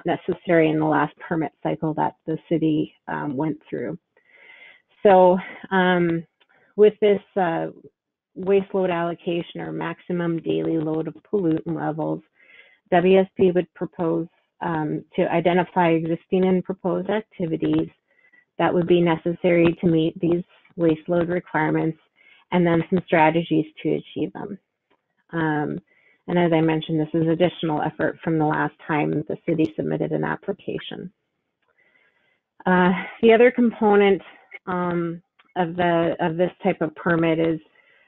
Speaker 3: necessary in the last permit cycle that the city went through. So with this waste load allocation, or maximum daily load of pollutant levels, WSP would propose to identify existing and proposed activities that would be necessary to meet these waste load requirements, and then some strategies to achieve them. And as I mentioned, this is additional effort from the last time the city submitted an application. The other component of this type of permit is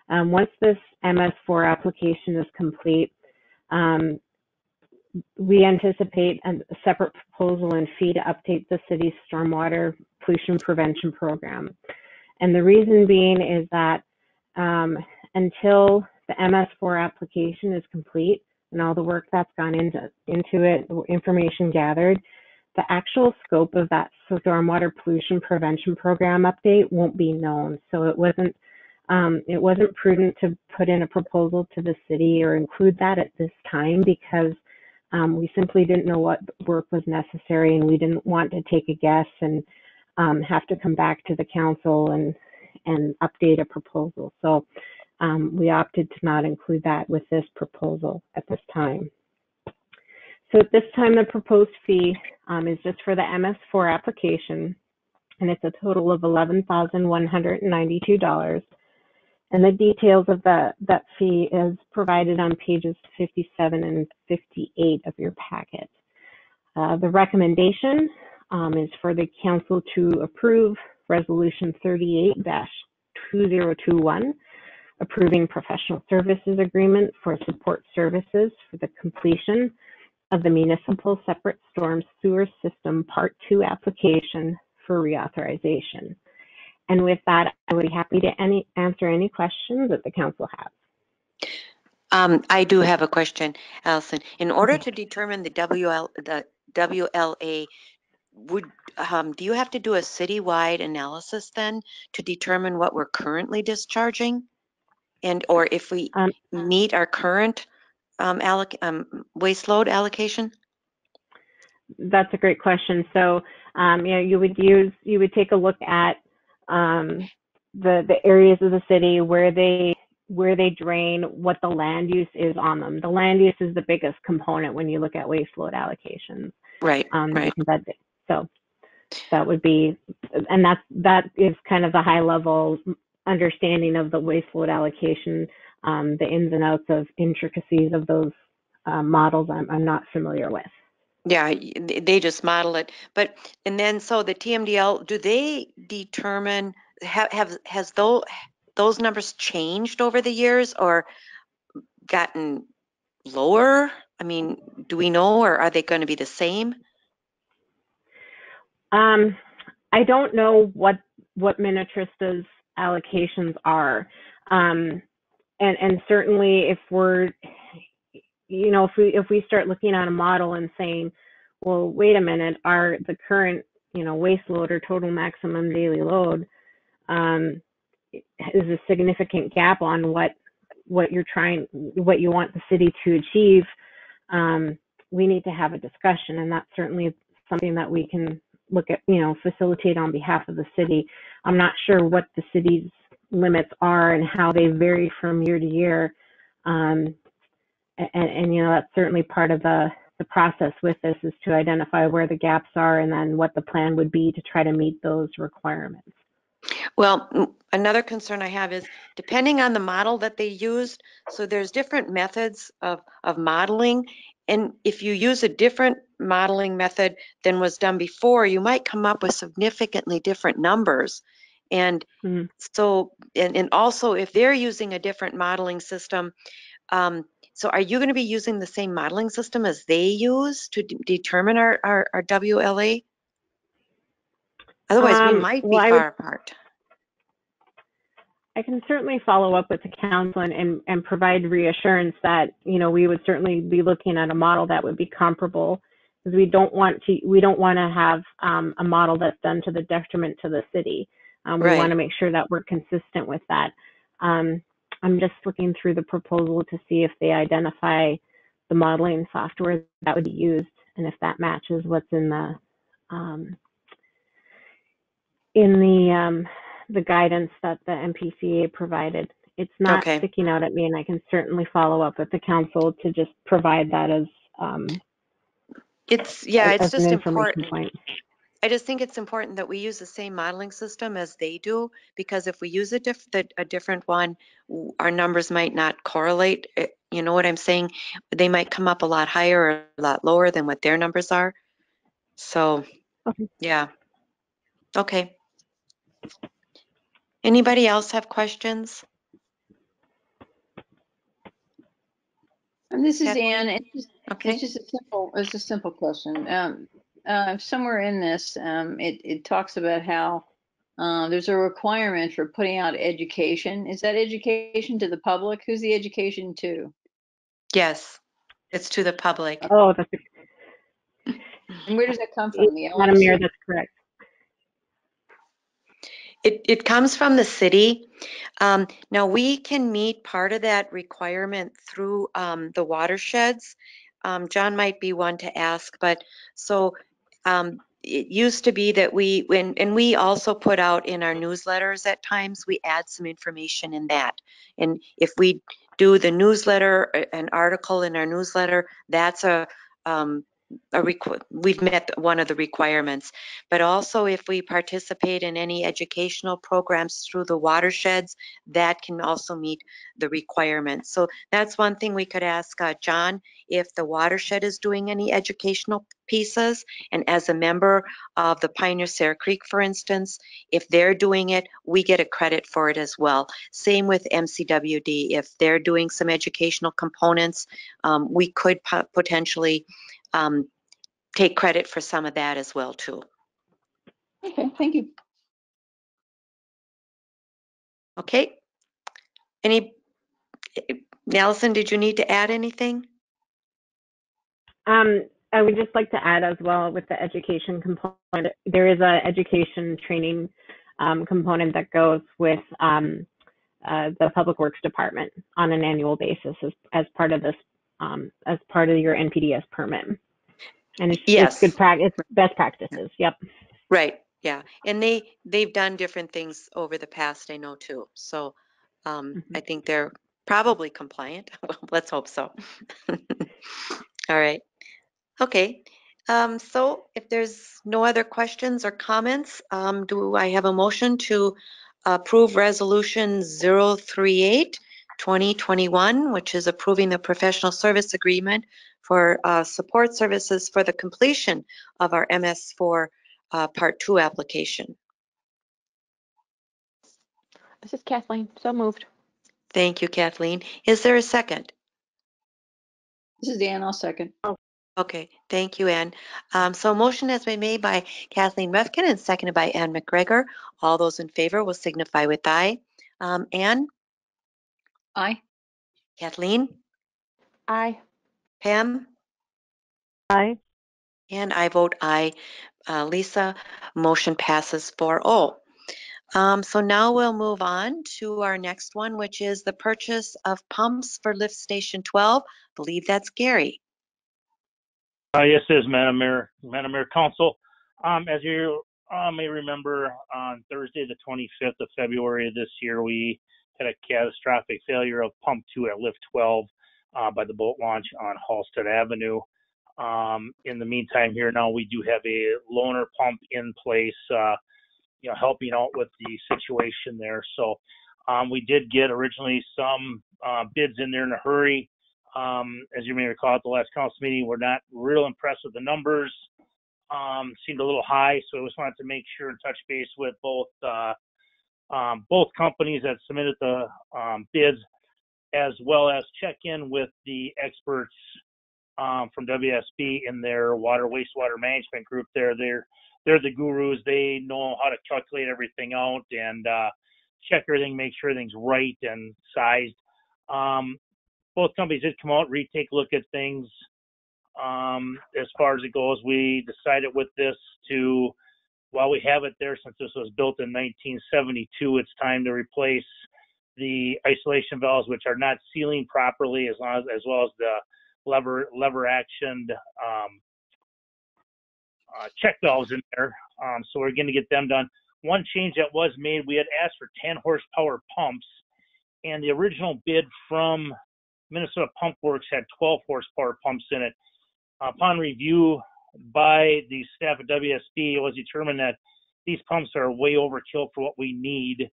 Speaker 3: once this MS4 application is complete, we anticipate a separate proposal and fee to update the city's stormwater pollution prevention program. And the reason being is that until the MS4 application is complete, and all the work that's gone into it, the information gathered, the actual scope of that stormwater pollution prevention program update won't be known. So it wasn't prudent to put in a proposal to the city or include that at this time, because we simply didn't know what work was necessary, and we didn't want to take a guess and have to come back to the council and update a proposal. So we opted to not include that with this proposal at this time. So at this time, the proposed fee is just for the MS4 application, and it's a total of $11,192. And the details of that fee is provided on pages 57 and 58 of your packet. The recommendation is for the council to approve Resolution 38-2021, approving professional services agreement for support services for the completion of the Municipal Separate Storm Sewer System Part 2 application for reauthorization. And with that, I would be happy to answer any questions that the council has.
Speaker 1: I do have a question, Allison. In order to determine the WLA, do you have to do a citywide analysis then to determine what we're currently discharging, or if we meet our current waste load allocation?
Speaker 3: That's a great question. So, you would take a look at the areas of the city where they drain, what the land use is on them. The land use is the biggest component when you look at waste load allocations.
Speaker 1: Right. Right.
Speaker 3: So that would be, and that is kind of the high level understanding of the waste load allocation. The ins and outs of intricacies of those models, I'm not familiar with.
Speaker 1: Yeah, they just model it. And then so the TMDL, do they determine, has those numbers changed over the years or gotten lower? I mean, do we know, or are they going to be the same?
Speaker 3: I don't know what Minnetrista's allocations are. And certainly if we're, if we start looking at a model and saying, well, wait a minute, the current, waste load or total maximum daily load is a significant gap on what you want the city to achieve. We need to have a discussion, and that's certainly something that we can look at, facilitate on behalf of the city. I'm not sure what the city's limits are and how they vary from year to year. And that's certainly part of the process with this, is to identify where the gaps are and then what the plan would be to try to meet those requirements.
Speaker 1: Well, another concern I have is depending on the model that they used, so there's different methods of modeling, and if you use a different modeling method than was done before, you might come up with significantly different numbers. And so, and also if they're using a different modeling system, so are you going to be using the same modeling system as they use to determine our WLA? Otherwise, we might be far apart.
Speaker 3: I can certainly follow up with the council and provide reassurance that, we would certainly be looking at a model that would be comparable, because we don't want to have a model that's done to the detriment to the city. We want to make sure that we're consistent with that. I'm just looking through the proposal to see if they identify the modeling software that would be used and if that matches what's in the guidance that the MPCA provided. It's not sticking out at me, and I can certainly follow up with the council to just provide that as
Speaker 1: it's just
Speaker 3: an information
Speaker 1: important.
Speaker 3: point.
Speaker 1: I just think it's important that we use the same modeling system as they do, because if we use a different one, our numbers might not correlate. You know what I'm saying? They might come up a lot higher or a lot lower than what their numbers are. So, yeah. Okay. Anybody else have questions?
Speaker 6: And this is Ann.
Speaker 1: Okay.
Speaker 6: It's a simple question. Somewhere in this, it talks about how there's a requirement for putting out education. Is that education to the public? Who's the education to?
Speaker 1: Yes. It's to the public.
Speaker 3: Oh, that's
Speaker 6: And where does that come from? The
Speaker 3: Madam Mayor,
Speaker 6: LLC?
Speaker 3: that's correct.
Speaker 1: It comes from the city. Now we can meet part of that requirement through the watersheds. John might be one to ask, but so it used to be that and we also put out in our newsletters at times, we add some information in that. And if we do the newsletter, an article in our newsletter, that's we've met one of the requirements. But also if we participate in any educational programs through the watersheds, that can also meet the requirements. So that's one thing we could ask John, if the watershed is doing any educational pieces, and as a member of the Pioneer Sarah Creek, for instance, if they're doing it, we get a credit for it as well. Same with MCWD. If they're doing some educational components, we could potentially take credit for some of that as well too.
Speaker 6: Okay, thank you.
Speaker 1: Okay. Allison, did you need to add anything?
Speaker 3: I would just like to add as well with the education component, there is a education training component that goes with the Public Works Department on an annual basis as part of this, as part of your NPDS permit. And
Speaker 1: Yes.
Speaker 3: it's good practice, it's best practices. Yep.
Speaker 1: Right. Yeah. And they've done different things over the past, I know too. So I think they're probably compliant. Well, let's hope so. All right. Okay. So if there's no other questions or comments, do I have a motion to approve Resolution 038 2021, which is approving the professional service agreement for support services for the completion of our MS4 Part 2 application?
Speaker 8: This is Kathleen. So moved.
Speaker 1: Thank you, Kathleen. Is there a second?
Speaker 6: This is Dan, I'll second.
Speaker 1: Okay, thank you, Ann. So a motion has been made by Kathleen Refkin and seconded by Ann McGregor. All those in favor will signify with aye. Ann?
Speaker 6: Aye.
Speaker 1: Kathleen?
Speaker 8: Aye.
Speaker 1: Pam?
Speaker 7: Aye.
Speaker 1: And I vote aye. Lisa, motion passes 4-0. So now we'll move on to our next one, which is the purchase of pumps for Lift Station 12. I believe that's Gary.
Speaker 10: Yes, it is, Madam Mayor, Council. As you may remember, on Thursday, the 25th of February of this year, we had a catastrophic failure of Pump 2 at Lift 12 by the boat launch on Halstead Avenue. In the meantime, here now we do have a loaner pump in place, helping out with the situation there. So we did get originally some bids in there in a hurry. As you may recall at the last council meeting, we're not real impressed with the numbers. Seemed a little high, so I just wanted to make sure and touch base with both companies that submitted the bids, as well as check in with the experts from WSB in their water wastewater management group. They're the gurus. They know how to calculate everything out and check everything, make sure everything's right and sized. Both companies did come out, retake a look at things. As far as it goes, we decided with this to, while we have it there, since this was built in 1972, it's time to replace the isolation valves, which are not sealing properly, as well as the lever actioned check valves in there. So we're going to get them done. One change that was made, we had asked for 10 horsepower pumps, and the original bid from Minnesota Pump Works had 12 horsepower pumps in it. Upon review by the staff at WSB, it was determined that these pumps are way overkill for what we need.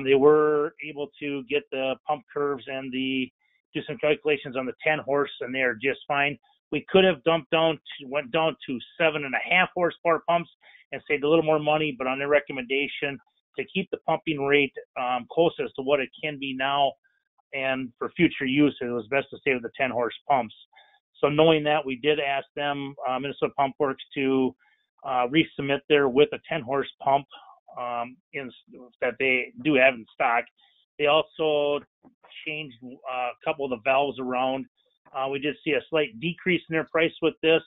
Speaker 10: They were able to get the pump curves and do some calculations on the 10 horse, and they are just fine. We could have went down to 7.5 horsepower pumps and saved a little more money, but on their recommendation to keep the pumping rate closest to what it can be now, and for future use, it was best to stay with the 10 horse pumps. So knowing that, we did ask them, Minnesota Pump Works, to resubmit there with a 10 horse pump that they do have in stock. They also changed a couple of the valves around. We did see a slight decrease in their price with this.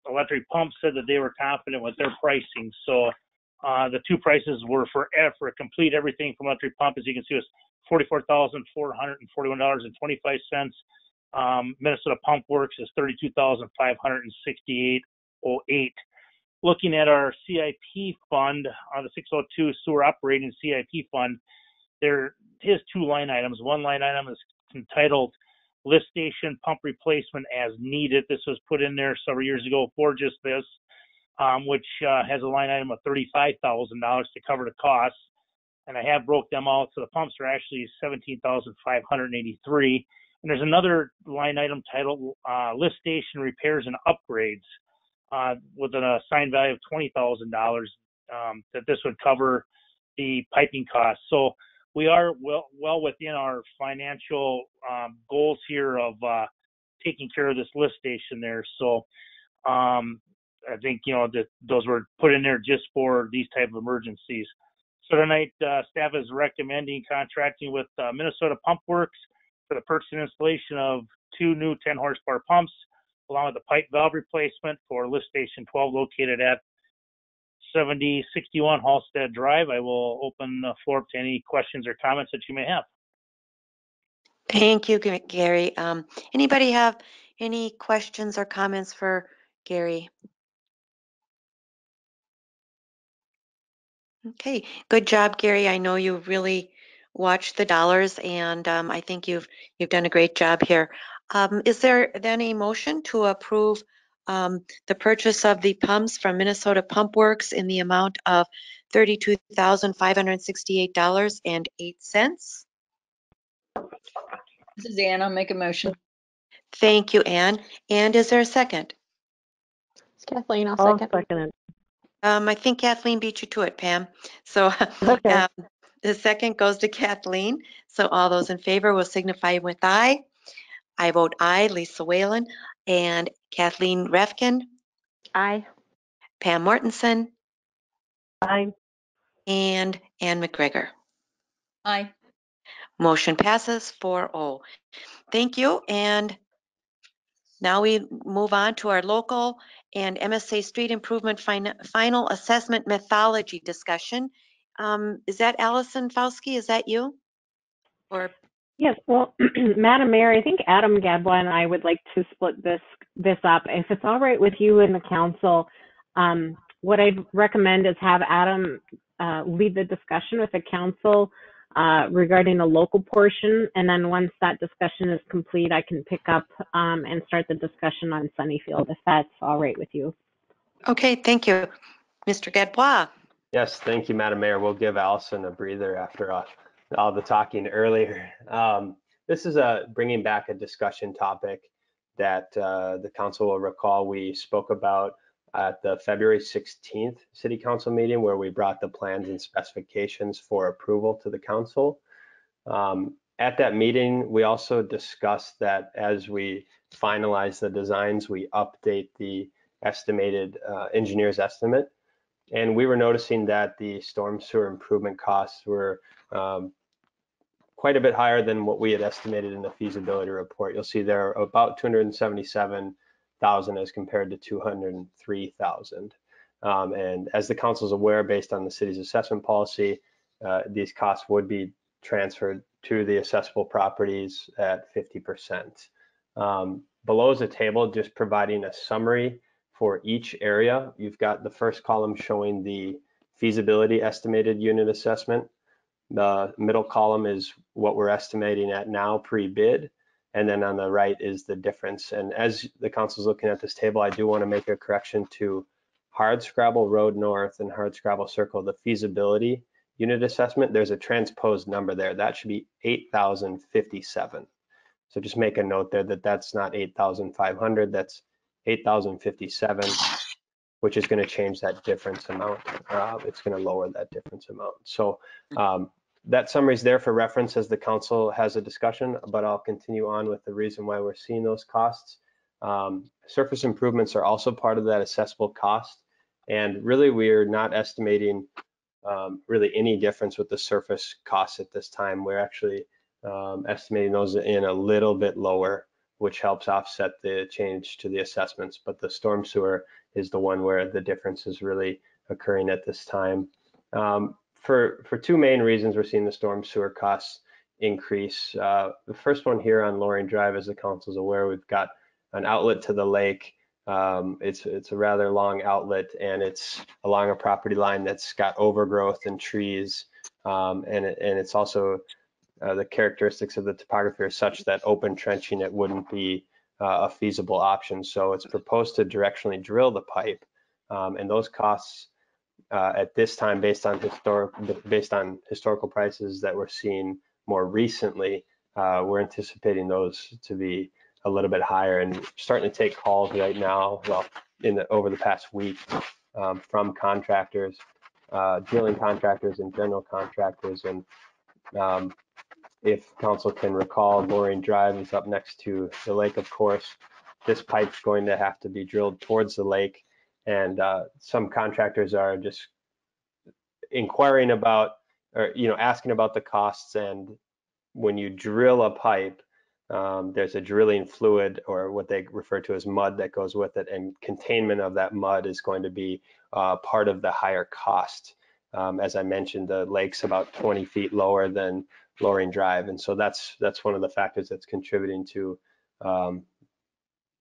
Speaker 10: Electric Pump said that they were confident with their pricing. So the two prices were for a complete everything from Electric Pump, as you can see, was $44,441.25. Minnesota Pump Works is $32,568.08. Looking at our CIP fund, the 602 sewer operating CIP fund, there is two line items. One line item is entitled lift station pump replacement as needed. This was put in there several years ago for just this, which has a line item of $35,000 to cover the costs. And I have broke them out, so the pumps are actually $17,583. And there's another line item titled lift station repairs and upgrades with an assigned value of $20,000 that this would cover the piping costs. So we are well within our financial goals here of taking care of this lift station there. So I think, that those were put in there just for these type of emergencies. So tonight, staff is recommending contracting with Minnesota Pump Works for the purchase and installation of 2 new 10 horsepower pumps, along with the pipe valve replacement for lift station 12 located at 7061 Halstead Drive. I will open the floor up to any questions or comments that you may have.
Speaker 1: Thank you, Gary. Anybody have any questions or comments for Gary? Okay, good job, Gary. I know you really watched the dollars, and I think you've done a great job here. Is there then a motion to approve the purchase of the pumps from Minnesota Pump Works in the amount of $32,568.08?
Speaker 6: This is Ann. I'll make a motion.
Speaker 1: Thank you, Ann. And is there a second?
Speaker 8: It's Kathleen. I'll
Speaker 7: I'll
Speaker 8: second.
Speaker 7: second it.
Speaker 1: I think Kathleen beat you to it, Pam. So
Speaker 7: Okay.
Speaker 1: the second goes to Kathleen. So all those in favor will signify with aye. I vote aye, Lisa Whalen, and Kathleen Refkin,
Speaker 8: Aye.
Speaker 1: Pam Mortensen,
Speaker 7: Aye.
Speaker 1: and Ann McGregor.
Speaker 6: Aye.
Speaker 1: Motion passes 4-0. Thank you. And now we move on to our local and MSA street improvement final assessment methodology discussion. Is that Allison Fauski? Is that you? Or
Speaker 3: Yes, well, Madam Mayor, I think Adam Gadbois and I would like to split this up. If it's all right with you and the council, what I recommend is have Adam lead the discussion with the council regarding the local portion, and then once that discussion is complete, I can pick up and start the discussion on Sunnyfield, if that's all right with you.
Speaker 1: okay, thank you. Mr. Gadbois.
Speaker 11: Yes, thank you, Madam Mayor. We'll give Allison a breather after all the talking earlier. This is bringing back a discussion topic that the council will recall we spoke about at the February 16th City Council meeting, where we brought the plans and specifications for approval to the council. At that meeting, we also discussed that as we finalize the designs, we update the estimated engineer's estimate. And we were noticing that the storm sewer improvement costs were quite a bit higher than what we had estimated in the feasibility report. You'll see they're about $277,000 as compared to $203,000. And as the council is aware, based on the city's assessment policy, these costs would be transferred to the assessable properties at 50%. Below is a table just providing a summary for each area. You've got the first column showing the feasibility estimated unit assessment. The middle column is what we're estimating at now pre-bid. And then on the right is the difference. And as the council is looking at this table, I do want to make a correction to Hardscrabble Road North and Hardscrabble Circle, the feasibility unit assessment. There's a transposed number there. That should be 8,057. So just make a note there that that's not 8,500, that's 8,057, which is going to change that difference amount. It's going to lower that difference amount. So that summary is there for reference as the council has a discussion, but I'll continue on with the reason why we're seeing those costs. Surface improvements are also part of that assessable cost. And really, we're not estimating really any difference with the surface costs at this time. We're actually estimating those in a little bit lower which helps offset the change to the assessments. But the storm sewer is the one where the difference is really occurring at this time. For two main reasons, we're seeing the storm sewer costs increase. The first one here on Loring Drive, as the council's aware, we've got an outlet to the lake. It's a rather long outlet, and it's along a property line that's got overgrowth and trees, and it's also the characteristics of the topography are such that open trenching it wouldn't be a feasible option. So it's proposed to directionally drill the pipe, and those costs at this time, based on historical prices that we're seeing more recently, we're anticipating those to be a little bit higher, and starting to take calls right now, well, over the past week, from contractors, drilling contractors and general contractors. And if council can recall, Loring Drive is up next to the lake, of course. This pipe's going to have to be drilled towards the lake, and some contractors are just inquiring about, or asking about the costs. And when you drill a pipe, there's a drilling fluid, or what they refer to as mud, that goes with it, and containment of that mud is going to be part of the higher cost. As I mentioned, the lake's about 20 feet lower than Loring Drive, and so that's one of the factors that's contributing to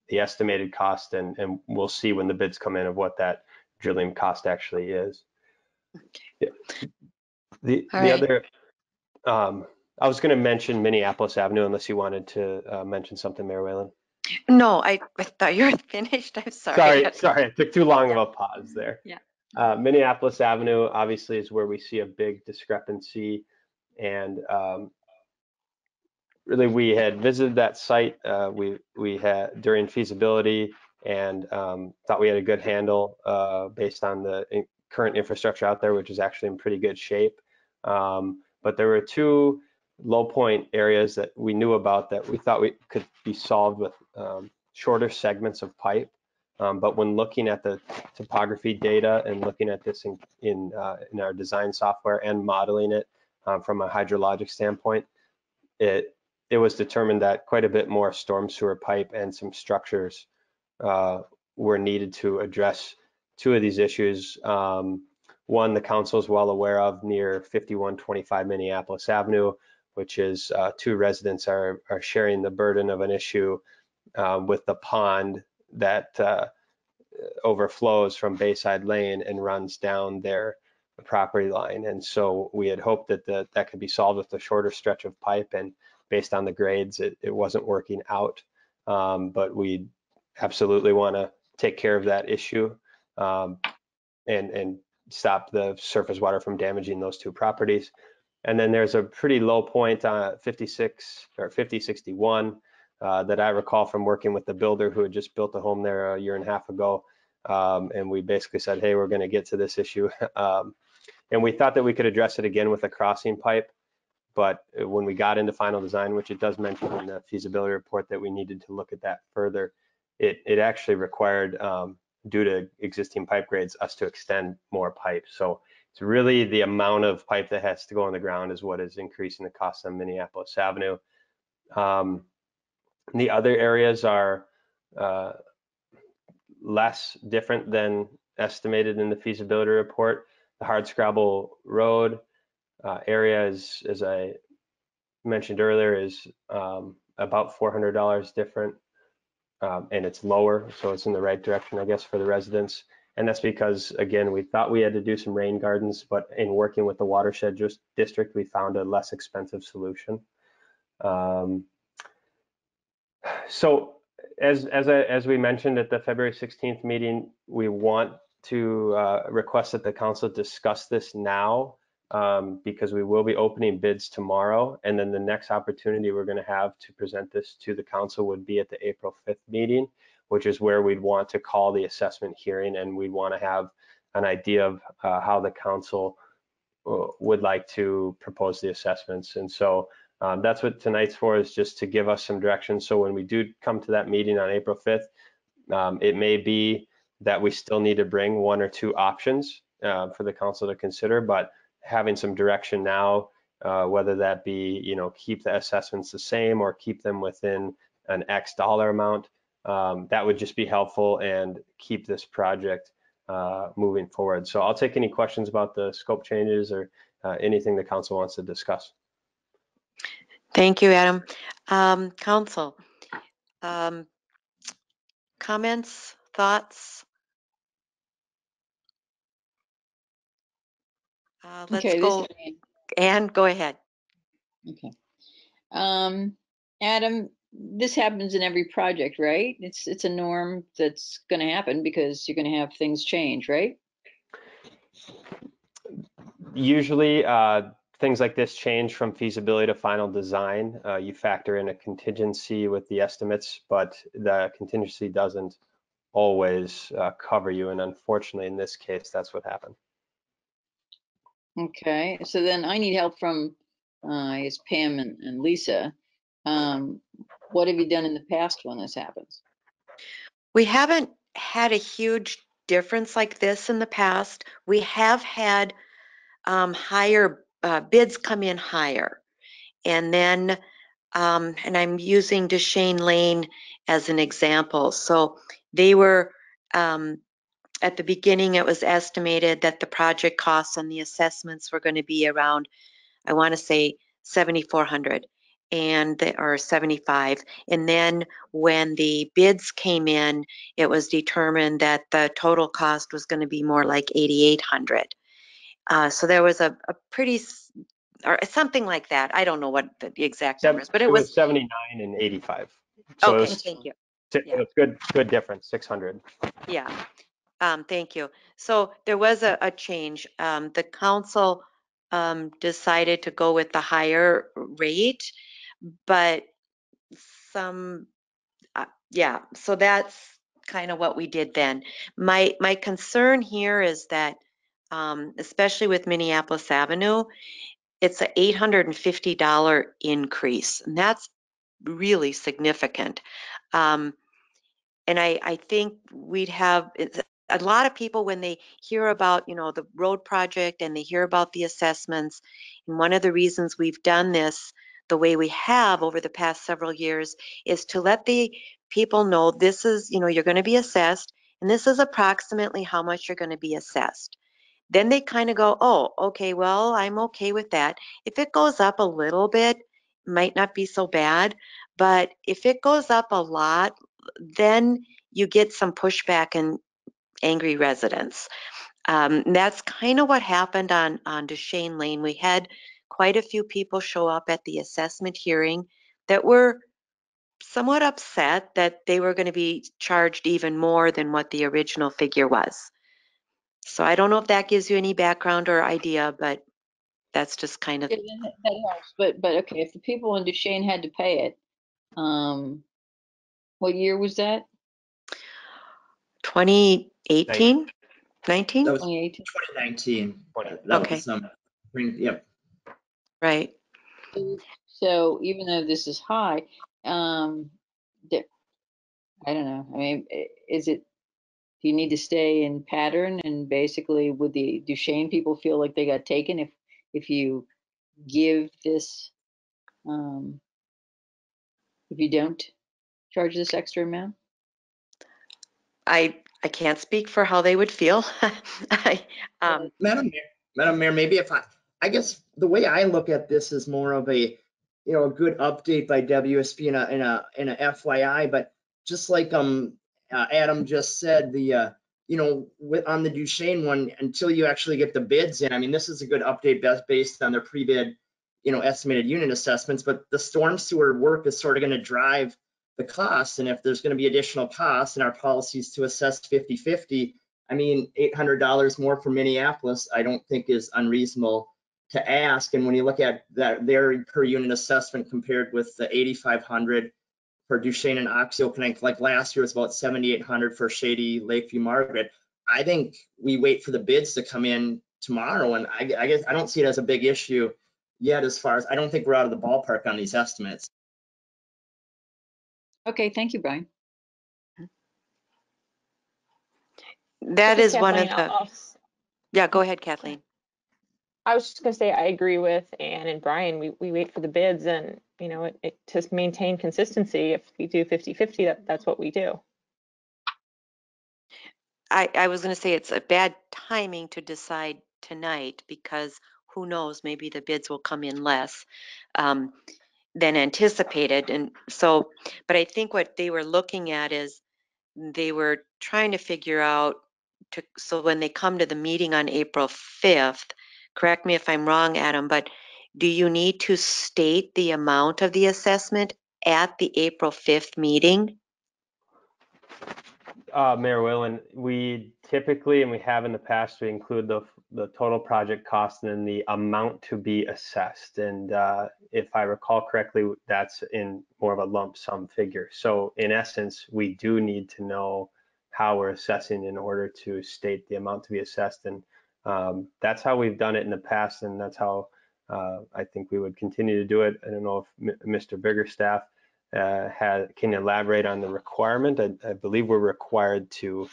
Speaker 11: the estimated cost, and we'll see when the bids come in of what that drilling cost actually is.
Speaker 1: Okay.
Speaker 11: The other, I was going to mention Minneapolis Avenue, unless you wanted to mention something, Mayor Whalen.
Speaker 1: No, I thought you were finished. I'm sorry.
Speaker 11: Sorry, I took too long of a pause there.
Speaker 1: Yeah.
Speaker 11: Minneapolis Avenue obviously is where we see a big discrepancy, and really we had visited that site. We had during feasibility, and thought we had a good handle based on the current infrastructure out there, which is actually in pretty good shape. But there were two low point areas that we knew about that we thought we could be solved with shorter segments of pipe. But when looking at the topography data and looking at this in our design software and modeling it from a hydrologic standpoint, it was determined that quite a bit more storm sewer pipe and some structures were needed to address two of these issues. One, the council is well aware of, near 5125 Minneapolis Avenue, which is two residents are sharing the burden of an issue with the pond that overflows from Bayside Lane and runs down their property line. And so we had hoped that that could be solved with a shorter stretch of pipe, and based on the grades, it wasn't working out. But we absolutely want to take care of that issue and stop the surface water from damaging those two properties. And then there's a pretty low point on 5061 that I recall from working with the builder who had just built a home there a year and a half ago. And we basically said, hey, we're going to get to this issue. And we thought that we could address it again with a crossing pipe. But when we got into final design, which it does mention in the feasibility report that we needed to look at that further, it actually required, due to existing pipe grades, us to extend more pipe. So it's really the amount of pipe that has to go on the ground is what is increasing the cost on Minneapolis Avenue. The other areas are less different than estimated in the feasibility report. The Hardscrabble Road area is, as I mentioned earlier, is about $400 different, and it's lower, so it's in the right direction, I guess, for the residents. And that's because, again, we thought we had to do some rain gardens, but in working with the watershed district, we found a less expensive solution. So as we mentioned at the February 16th meeting, we want to request that the council discuss this now, because we will be opening bids tomorrow. And then the next opportunity we're going to have to present this to the council would be at the April 5th meeting, which is where we'd want to call the assessment hearing, and we'd want to have an idea of how the council would like to propose the assessments. And so that's what tonight's for, is just to give us some direction. So when we do come to that meeting on April 5th, it may be that we still need to bring one or two options for the council to consider, but having some direction now, whether that be, keep the assessments the same or keep them within an X dollar amount. That would just be helpful and keep this project moving forward. So I'll take any questions about the scope changes or anything the council wants to discuss.
Speaker 1: Thank you, Adam. Council, comments, thoughts? Let's
Speaker 6: Okay,
Speaker 1: go. Anne, go ahead.
Speaker 6: Okay. Adam, this happens in every project, right? It's a norm that's going to happen because you're going to have things change, right?
Speaker 11: Usually things like this change from feasibility to final design. You factor in a contingency with the estimates, but the contingency doesn't always cover you. And unfortunately, in this case, that's what happened.
Speaker 6: Okay, so then I need help from I guess Pam and Lisa. What have you done in the past when this happens?
Speaker 1: We haven't had a huge difference like this in the past. We have had higher bids come in higher. And then, and I'm using Duchesne Lane as an example. So they were, at the beginning, it was estimated that the project costs and the assessments were going to be around, I want to say 7,400 or 75. And then when the bids came in, it was determined that the total cost was going to be more like 8,800. So there was a pretty, or something like that. I don't know what the exact numbers, but
Speaker 11: It was 79 and 85. So
Speaker 1: okay.
Speaker 11: it was,
Speaker 1: Thank you.
Speaker 11: it
Speaker 1: Yeah.
Speaker 11: was good difference, 600.
Speaker 1: Yeah. Thank you. So there was a change. The council decided to go with the higher rate, but yeah, so that's kind of what we did then. My concern here is that, especially with Minneapolis Avenue, it's an $850 increase, and that's really significant. And I think we'd have a lot of people when they hear about, the road project and they hear about the assessments. And one of the reasons we've done this the way we have over the past several years is to let the people know this is, you're going to be assessed, and this is approximately how much you're going to be assessed. Then they kind of go, oh, okay, well, I'm okay with that. If it goes up a little bit, it might not be so bad. But if it goes up a lot, then you get some pushback and angry residents. That's kind of what happened on Duchesne Lane. We had quite a few people show up at the assessment hearing that were somewhat upset that they were going to be charged even more than what the original figure was. So I don't know if that gives you any background or idea, but that's just kind of
Speaker 6: Yeah, that helps. But okay, if the people in Duchesne had to pay it, what year was that?
Speaker 1: 2018, 19?
Speaker 9: That was
Speaker 6: 2018.
Speaker 9: 2019. That
Speaker 1: Okay,
Speaker 9: was yep.
Speaker 1: right.
Speaker 6: So even though this is high, I don't know. I mean, is it? Do you need to stay in pattern? And basically, would the Duchesne people feel like they got taken if you give this, if you don't charge this extra amount?
Speaker 1: I can't speak for how they would feel.
Speaker 9: Madam Mayor, maybe I guess the way I look at this is more of a good update by WSP in a FYI, but just like Adam just said, the on the Duchesne one, until you actually get the bids in, I mean, this is a good update based on their pre-bid estimated unit assessments, but the storm sewer work is sort of going to drive the cost, and if there's going to be additional costs and our policies to assess 50/50, I mean, $800 more for Minneapolis, I don't think is unreasonable to ask. And when you look at that, their per unit assessment compared with the 8,500 for Duchesne and Oxio Connect, like last year was about 7,800 for Shady, Lakeview, Margaret. I think we wait for the bids to come in tomorrow, and I guess I don't see it as a big issue yet. As far as I don't think we're out of the ballpark on these estimates.
Speaker 6: Okay, thank you, Brian.
Speaker 1: That
Speaker 8: This
Speaker 1: is one of
Speaker 8: Kathleen.
Speaker 1: the, yeah, go ahead, Kathleen.
Speaker 8: I was just gonna say I agree with Ann and Brian. We wait for the bids, and you know, to maintain consistency, if we do 50-50, that's what we do.
Speaker 1: I was going to say it's a bad timing to decide tonight because who knows, maybe the bids will come in less um, than anticipated. And so, but I think what they were looking at is they were trying to figure out so when they come to the meeting on April 5th, correct me if I'm wrong, Adam, but do you need to state the amount of the assessment at the April 5th meeting?
Speaker 11: Mayor Whalen, we typically, and we have in the past, we include the total project cost and then the amount to be assessed. And if I recall correctly, that's in more of a lump sum figure. So in essence, we do need to know how we're assessing in order to state the amount to be assessed. And that's how we've done it in the past, and that's how I think we would continue to do it. I don't know if Mr. Biggerstaff can elaborate on the requirement. I believe we're required to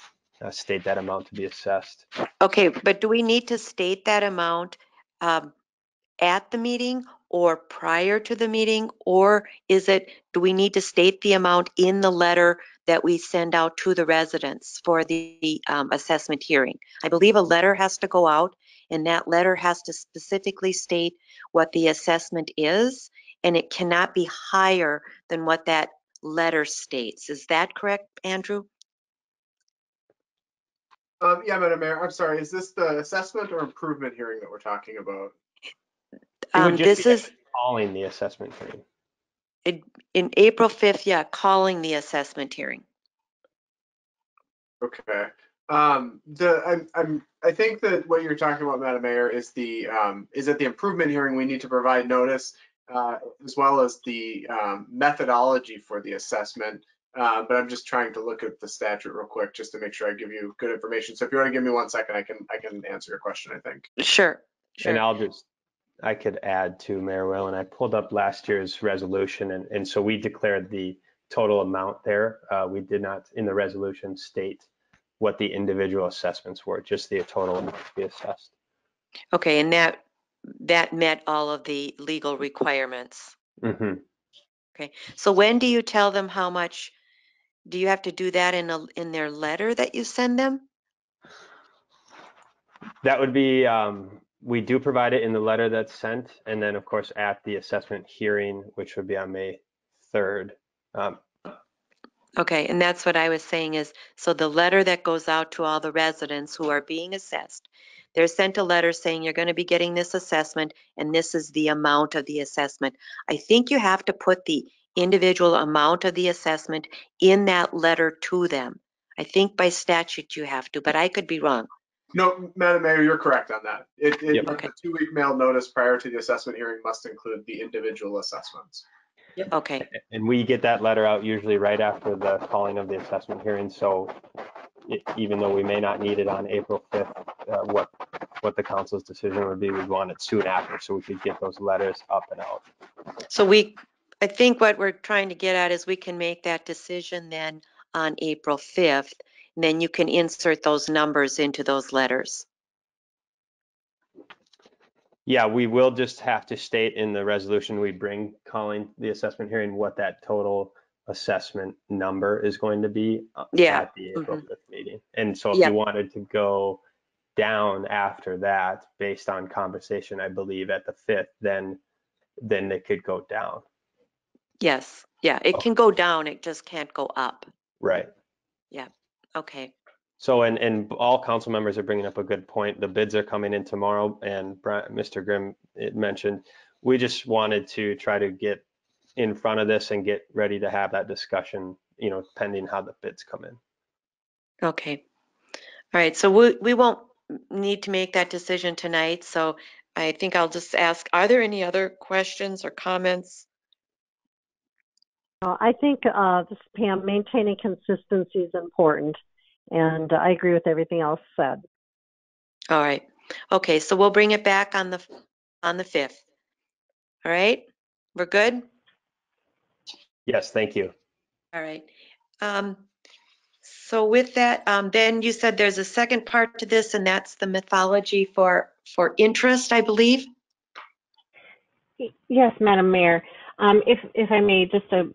Speaker 11: state that amount to be assessed.
Speaker 1: Okay, but do we need to state that amount at the meeting or prior to the meeting? Or do we need to state the amount in the letter that we send out to the residents for the assessment hearing? I believe a letter has to go out, and that letter has to specifically state what the assessment is, and it cannot be higher than what that letter states. Is that correct, Andrew?
Speaker 12: Yeah, Madam Mayor, I'm sorry, is this the assessment or improvement hearing that we're talking about?
Speaker 11: It would just
Speaker 1: This
Speaker 11: be
Speaker 1: is
Speaker 11: calling the assessment hearing.
Speaker 1: in April 5th, yeah, calling the assessment hearing.
Speaker 12: Okay. I think that what you're talking about, Madam Mayor, is at the improvement hearing we need to provide notice as well as the methodology for the assessment. But I'm just trying to look at the statute real quick just to make sure I give you good information. So if you want to give me 1 second, I can answer your question, I think.
Speaker 1: Sure.
Speaker 11: And I could add to Mayor Whalen, I pulled up last year's resolution, and so we declared the total amount there. We did not in the resolution state what the individual assessments were, just the total amount to be assessed.
Speaker 1: Okay, and that met all of the legal requirements.
Speaker 11: Mm-hmm.
Speaker 1: Okay, so when do you tell them how much? Do you have to do that in their letter that you send them?
Speaker 11: That would be, we do provide it in the letter that's sent, and then of course at the assessment hearing, which would be on May 3rd.
Speaker 1: Okay, and that's what I was saying is, so the letter that goes out to all the residents who are being assessed, they're sent a letter saying you're going to be getting this assessment and this is the amount of the assessment. I think you have to put the individual amount of the assessment in that letter to them. I think by statute you have to, but I could be wrong.
Speaker 12: No, Madam Mayor, you're correct on that.
Speaker 11: Yep.
Speaker 1: Okay.
Speaker 12: The 2-week mail notice prior to the assessment hearing must include the individual assessments.
Speaker 1: Yep. Okay.
Speaker 11: And we get that letter out usually right after the calling of the assessment hearing. So even though we may not need it on April 5th, what the council's decision would be, we'd want it soon after so we could get those letters up and out.
Speaker 1: So I think what we're trying to get at is we can make that decision then on April 5th, and then you can insert those numbers into those letters.
Speaker 11: Yeah, we will just have to state in the resolution we bring calling the assessment hearing what that total assessment number is going to be at the April 5th meeting. And so if you wanted to go down after that based on conversation, I believe at the 5th, then it could go down.
Speaker 1: Yes. Yeah, it can go down, it just can't go up.
Speaker 11: Right.
Speaker 1: Yeah. Okay.
Speaker 11: So, and all council members are bringing up a good point. The bids are coming in tomorrow, and Mr. Grimm mentioned, we just wanted to try to get in front of this and get ready to have that discussion, pending how the bids come in.
Speaker 1: Okay. All right. So we won't need to make that decision tonight. So I think I'll just ask, are there any other questions or comments?
Speaker 7: I think this, Pam, maintaining consistency is important, and I agree with everything else said.
Speaker 1: All right. Okay, so we'll bring it back on the 5th. All right, we're good?
Speaker 11: Yes, thank you.
Speaker 1: All right. So with that, then you said there's a second part to this, and that's the mythology for interest, I believe.
Speaker 3: Yes, Madam Mayor. If I may, just a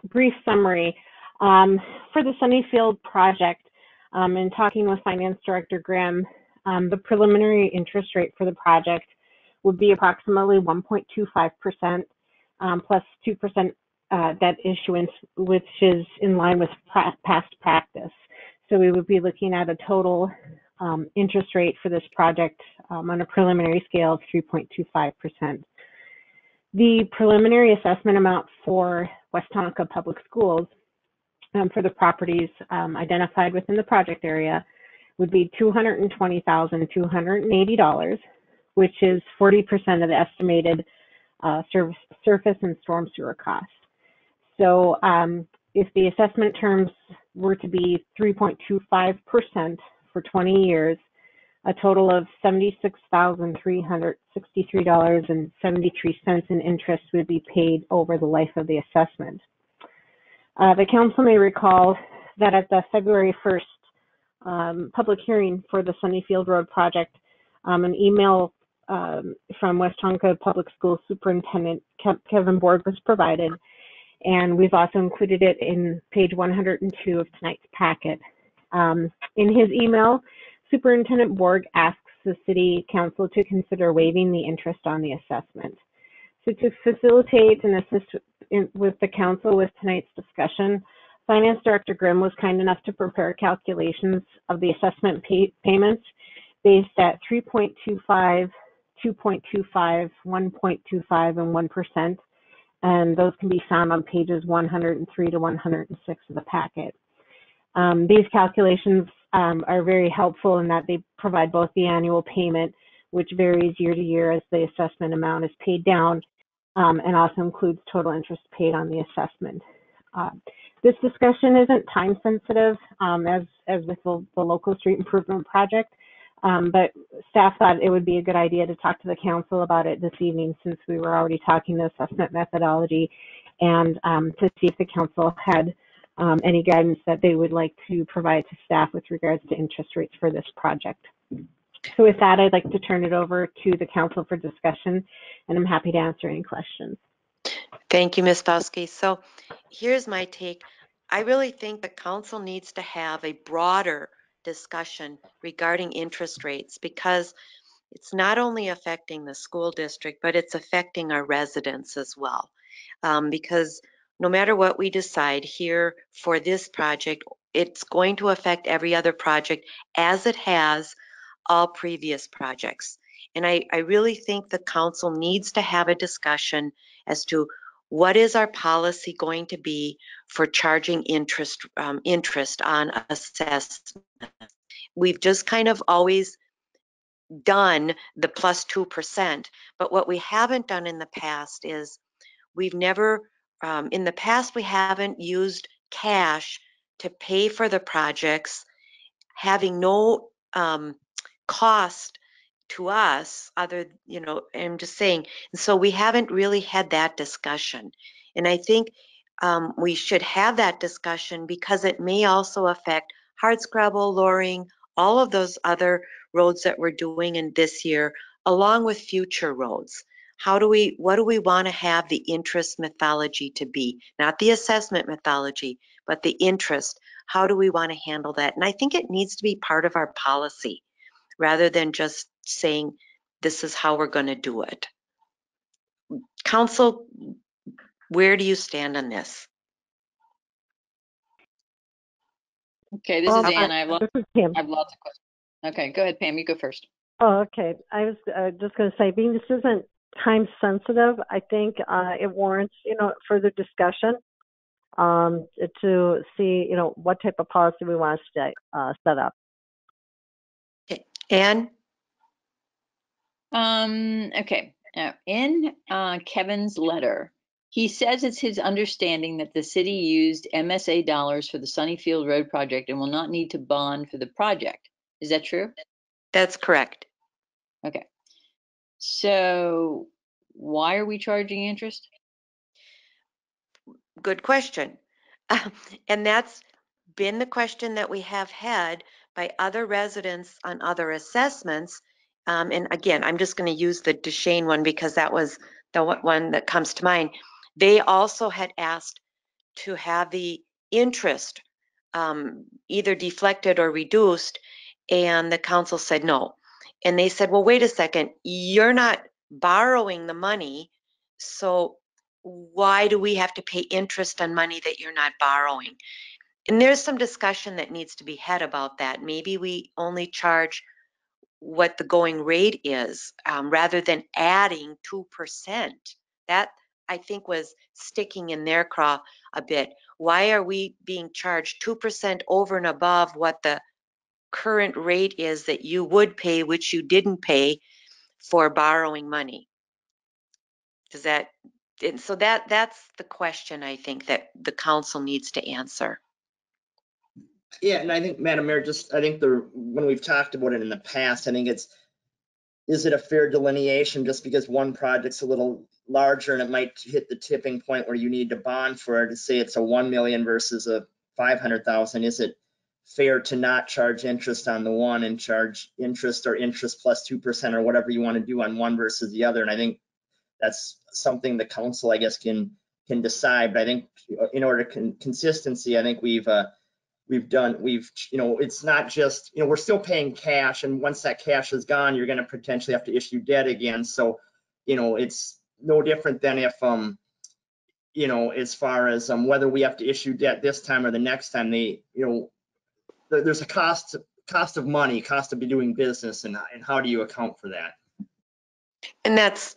Speaker 3: brief summary. For the Sunnyfield project, in talking with Finance Director Grimm, the preliminary interest rate for the project would be approximately 1.25%, plus 2% debt issuance, which is in line with past practice. So we would be looking at a total interest rate for this project on a preliminary scale of 3.25%. The preliminary assessment amount for West Tonka Public Schools for the properties identified within the project area would be $220,280, which is 40% of the estimated surface and storm sewer costs. So if the assessment terms were to be 3.25% for 20 years, a total of $76,363.73 in interest would be paid over the life of the assessment. The council may recall that at the February 1st public hearing for the Sunnyfield Road project, an email from West Tonka Public Schools Superintendent Kevin Borg was provided, and we've also included it in page 102 of tonight's packet. In his email, Superintendent Borg asks the City Council to consider waiving the interest on the assessment. So to facilitate and assist with the Council with tonight's discussion, Finance Director Grimm was kind enough to prepare calculations of the assessment payments based at 3.25, 2.25, 1.25, and 1%, and those can be found on pages 103 to 106 of the packet. These calculations are very helpful in that they provide both the annual payment, which varies year to year as the assessment amount is paid down, and also includes total interest paid on the assessment. This discussion isn't time sensitive as with the local street improvement project, but staff thought it would be a good idea to talk to the council about it this evening since we were already talking the assessment methodology, and to see if the council had any guidance that they would like to provide to staff with regards to interest rates for this project. So with that, I'd like to turn it over to the council for discussion, and I'm happy to answer any questions.
Speaker 1: Thank you, Ms. Bosky. So here's my take. I really think the council needs to have a broader discussion regarding interest rates because it's not only affecting the school district, but it's affecting our residents as well. Because no matter what we decide here for this project, it's going to affect every other project as it has all previous projects. And I really think the council needs to have a discussion as to what is our policy going to be for charging interest on assessments. We've just kind of always done the plus 2%, but what we haven't done in the past is we've never, in the past, we haven't used cash to pay for the projects, having no cost to us other, I'm just saying, and so we haven't really had that discussion. And I think we should have that discussion because it may also affect hardscrabble, Loring, all of those other roads that we're doing in this year, along with future roads. What do we want to have the interest methodology to be? Not the assessment methodology, but the interest. How do we want to handle that? And I think it needs to be part of our policy rather than just saying this is how we're going to do it. Council, where do you stand on this?
Speaker 6: Okay, this is Ann. I have lots of questions. Okay, go ahead, Pam. You go first.
Speaker 7: Oh, okay. I was just going to say, being this isn't time sensitive, I think it warrants, further discussion to see, what type of policy we want to set up.
Speaker 1: Ann?
Speaker 6: Okay. Now, in Kevin's letter, he says it's his understanding that the city used MSA dollars for the Sunnyfield Road project and will not need to bond for the project. Is that true?
Speaker 1: That's correct.
Speaker 6: Okay. So why are we charging interest?
Speaker 1: Good question. And that's been the question that we have had by other residents on other assessments. And again, I'm just going to use the Duchesne one because that was the one that comes to mind. They also had asked to have the interest either deflected or reduced, and the council said no. And they said, well, wait a second, you're not borrowing the money, so why do we have to pay interest on money that you're not borrowing? And there's some discussion that needs to be had about that. Maybe we only charge what the going rate is rather than adding 2%. That, I think, was sticking in their craw a bit. Why are we being charged 2% over and above what the current rate is that you would pay, which you didn't pay for borrowing money? Does that, and so that's the question I think that the council needs to answer.
Speaker 9: Yeah, and I think, Madam Mayor, I think when we've talked about it in the past, I think is it a fair delineation just because one project's a little larger and it might hit the tipping point where you need to bond for it, to say it's a 1 million versus a 500,000? Is it fair to not charge interest on the one and charge interest or interest plus 2% or whatever you want to do on one versus the other? And I think that's something the council, I guess, can decide. But I think in order to consistency, I think we've it's not just, we're still paying cash, and once that cash is gone, you're going to potentially have to issue debt again. So, it's no different than if, as far as whether we have to issue debt this time or the next time, there's a cost of money, cost of doing business, and how do you account for that?
Speaker 1: And that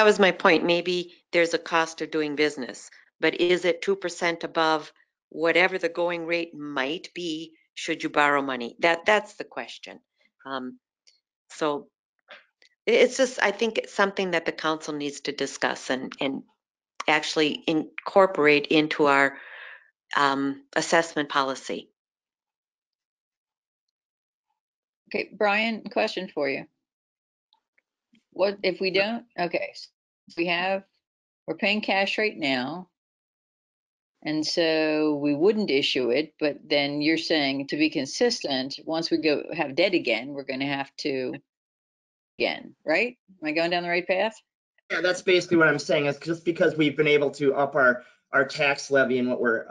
Speaker 1: was my point. Maybe there's a cost of doing business, but is it 2% above whatever the going rate might be should you borrow money? That's the question. So it's just, I think it's something that the council needs to discuss and actually incorporate into our assessment policy.
Speaker 6: Okay, Brian, question for you. What if we don't? Okay, so we're paying cash right now, and so we wouldn't issue it, but then you're saying to be consistent, once we go have debt again, we're going to have to again, right? Am I going down the right path?
Speaker 9: Yeah, that's basically what I'm saying. Is just because we've been able to up our tax levy and what we're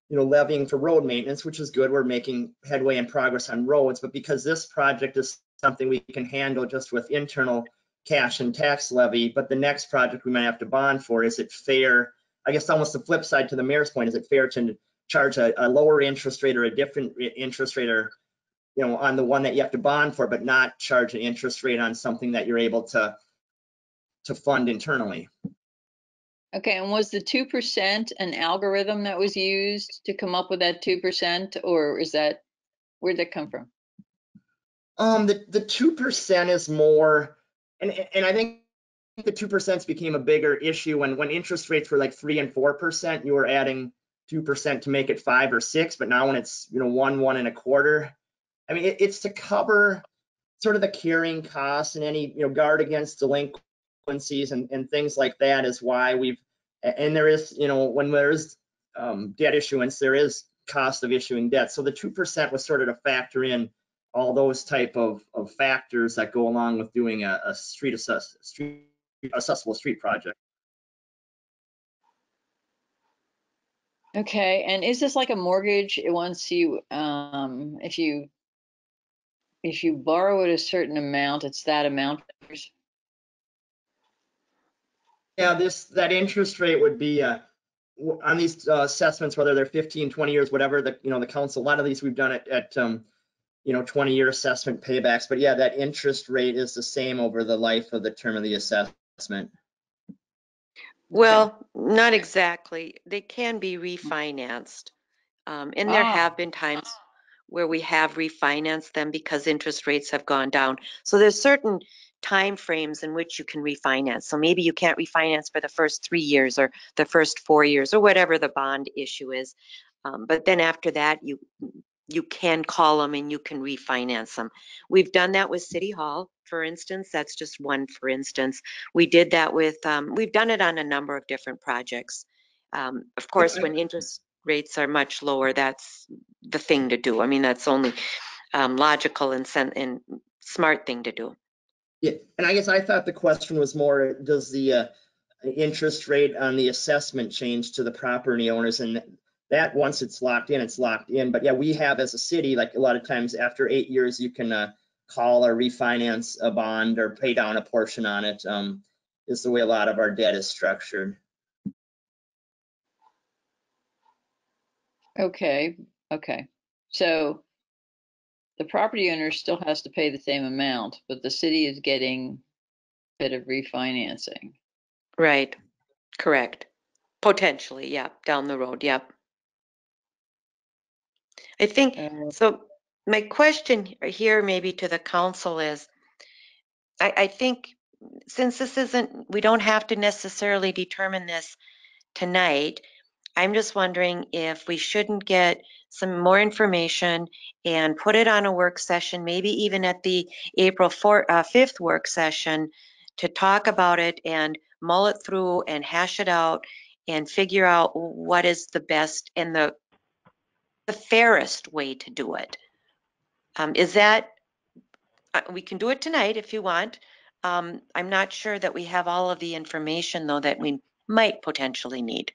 Speaker 9: levying for road maintenance, which is good. We're making headway and progress on roads, but because this project is something we can handle just with internal cash and tax levy, but the next project we might have to bond for, is it fair? I guess almost the flip side to the mayor's point, is it fair to charge a lower interest rate or a different interest rate, or on the one that you have to bond for, but not charge an interest rate on something that you're able to fund internally?
Speaker 6: Okay, and was the 2% an algorithm that was used to come up with that 2%, or where'd that come from?
Speaker 9: The 2% is more, and I think the 2% became a bigger issue when interest rates were like 3 and 4%. You were adding 2% to make it 5 or 6, but now when it's 1 1.25, I mean it's to cover sort of the carrying costs and any guard against delinquencies and things like that, is why and there is when there's debt issuance, there is cost of issuing debt. So the 2% was sort of to factor in all those type of factors that go along with doing a accessible street project.
Speaker 6: Okay, and is this like a mortgage? Once you, if you borrow at a certain amount, it's that amount.
Speaker 9: Yeah, that interest rate would be on these assessments, whether they're 15, 20 years, whatever, the council, a lot of these we've done it at 20-year assessment paybacks. But yeah, that interest rate is the same over the life of the term of the assessment.
Speaker 1: Well, not exactly. They can be refinanced. And there have been times where we have refinanced them because interest rates have gone down. So there's certain time frames in which you can refinance. So maybe you can't refinance for the first 3 years or the first 4 years or whatever the bond issue is. But then after that, you can call them and you can refinance them. We've done that with City Hall, for instance. That's just one, for instance. We did that with, we've done it on a number of different projects. Of course, when interest rates are much lower, that's the thing to do. I mean, that's only logical and smart thing to do.
Speaker 9: Yeah, and I guess I thought the question was more, does the interest rate on the assessment change to the property owners, and that once it's locked in, it's locked in. But yeah, we have as a city, like a lot of times after 8 years, you can call or refinance a bond or pay down a portion on it. Is the way a lot of our debt is structured.
Speaker 6: Okay, okay. So the property owner still has to pay the same amount, but the city is getting a bit of refinancing.
Speaker 1: Right. Correct. Potentially, yeah, down the road, yep. I think, so my question here maybe to the council is, I think since this isn't, we don't have to necessarily determine this tonight, I'm just wondering if we shouldn't get some more information and put it on a work session, maybe even at the April 5th work session, to talk about it and mull it through and hash it out and figure out what is the best and the fairest way to do it. Is that, we can do it tonight if you want. I'm not sure that we have all of the information though that we might potentially need.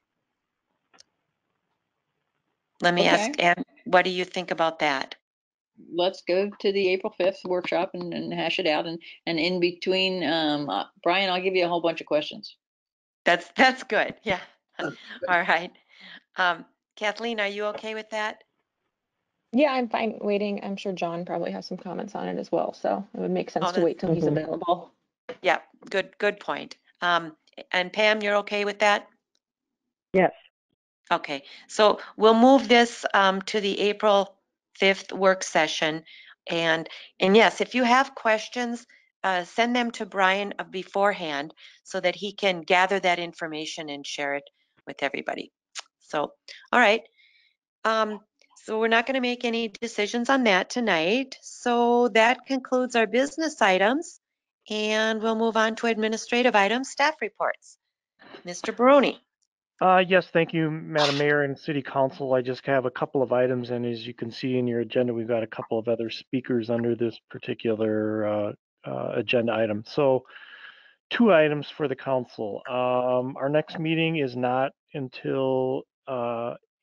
Speaker 1: Let me ask
Speaker 6: Okay.
Speaker 1: Ann, what do you think about that?
Speaker 6: Let's go to the April 5th workshop and hash it out. And in between, Brian, I'll give you a whole bunch of questions.
Speaker 1: That's good. Yeah. All right. Kathleen, are you okay with that?
Speaker 8: Yeah, I'm fine waiting. I'm sure John probably has some comments on it as well, so it would make sense to wait till he's available.
Speaker 1: Yeah, good point. And Pam, you're okay with that?
Speaker 7: Yes.
Speaker 1: Okay, so we'll move this to the April 5th work session. And yes, if you have questions, send them to Brian beforehand so that he can gather that information and share it with everybody. So, all right. So we're not going to make any decisions on that tonight. So that concludes our business items. And we'll move on to administrative items, staff reports. Mr. Baroni.
Speaker 2: Yes, thank you, Madam Mayor and City Council. I just have a couple of items, and as you can see in your agenda, we've got a couple of other speakers under this particular agenda item. So 2 items for the council. Our next meeting is not until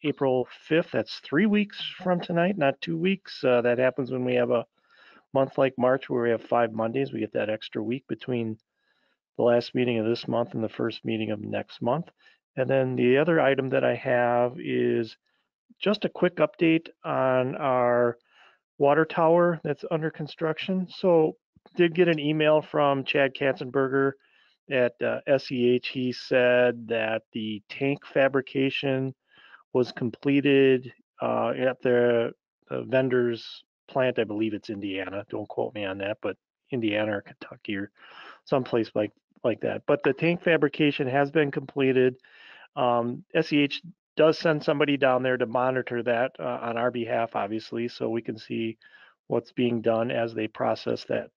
Speaker 2: April 5th. That's 3 weeks from tonight, not 2 weeks. That happens when we have a month like March where we have 5 Mondays. We get that extra week between the last meeting of this month and the first meeting of next month. And then the other item that I have is just a quick update on our water tower that's under construction. So did get an email from Chad Katzenberger at SEH. He said that the tank fabrication was completed at the vendor's plant. I believe it's Indiana. Don't quote me on that, but Indiana or Kentucky or someplace like that. But the tank fabrication has been completed. SEH does send somebody down there to monitor that on our behalf, obviously, so we can see what's being done as they process that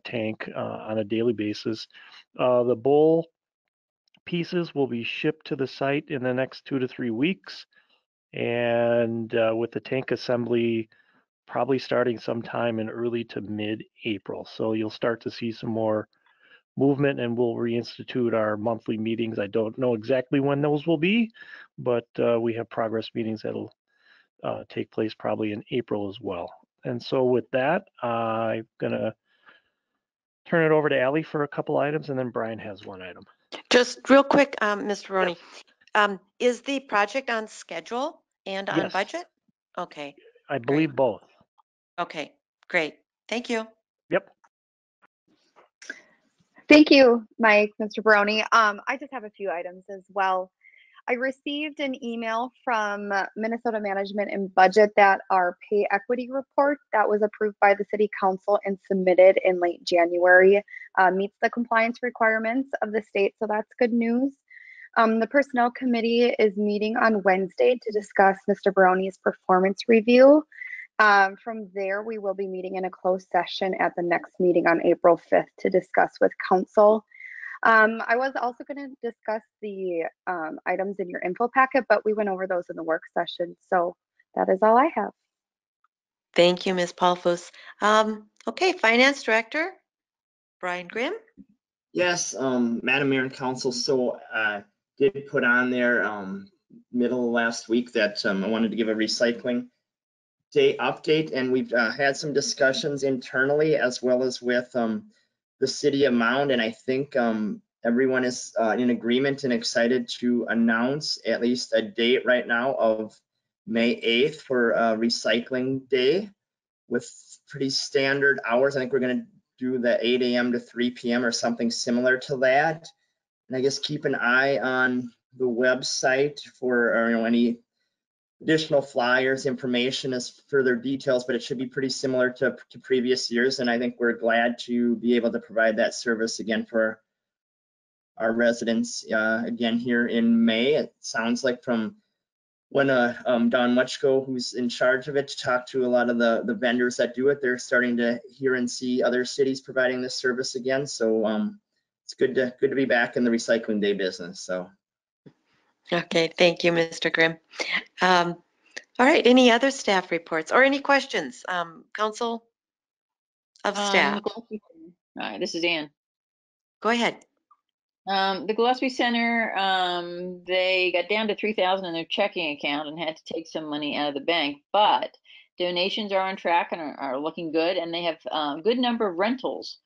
Speaker 2: tank on a daily basis. The bowl pieces will be shipped to the site in the next 2 to 3 weeks, and with the tank assembly probably starting sometime in early to mid-April. So you'll start to see some more movement, and we'll reinstitute our monthly meetings. I don't know exactly when those will be, but we have progress meetings that'll take place probably in April as well. And so with that, I'm gonna turn it over to Allie for a couple items, and then Brian has one item.
Speaker 1: Just real quick, Mr. Roney, is the project on schedule and on
Speaker 2: Yes.
Speaker 1: budget? Okay.
Speaker 2: I believe
Speaker 1: great.
Speaker 2: both.
Speaker 1: Okay, great. Thank you.
Speaker 2: Yep.
Speaker 13: Thank you, Mike, Mr. Baroni. I just have a few items as well. I received an email from Minnesota Management and Budget that our pay equity report that was approved by the City Council and submitted in late January meets the compliance requirements of the state, so that's good news. The Personnel Committee is meeting on Wednesday to discuss Mr. Baroni's performance review. From there, we will be meeting in a closed session at the next meeting on April 5th to discuss with Council. I was also going to discuss the items in your info packet, but we went over those in the work session. So that is all I have.
Speaker 1: Thank you, Ms. Paulfus. Okay, Finance Director, Brian Grimm.
Speaker 9: Yes, Madam Mayor and Council, so did put on there middle of last week that I wanted to give a recycling day update, and we've had some discussions internally as well as with the city of Mound, and I think everyone is in agreement and excited to announce at least a date right now of May 8th for recycling day with pretty standard hours. I think we're going to do the 8 a.m. to 3 p.m. or something similar to that. And I guess keep an eye on the website for any additional flyers, information as further details, but it should be pretty similar to previous years. And I think we're glad to be able to provide that service again for our residents again here in May. It sounds like from when Don Muchko, who's in charge of it, to talk to a lot of the vendors that do it, they're starting to hear and see other cities providing this service again. So it's good to be back in the recycling day business. So.
Speaker 1: Okay, thank you, Mr. Grimm. All right, any other staff reports or any questions? Council of Staff,
Speaker 6: All right, this is Ann.
Speaker 1: go ahead.
Speaker 6: The Gillespie Center, they got down to 3,000 in their checking account and had to take some money out of the bank, but donations are on track and are looking good, and they have a good number of rentals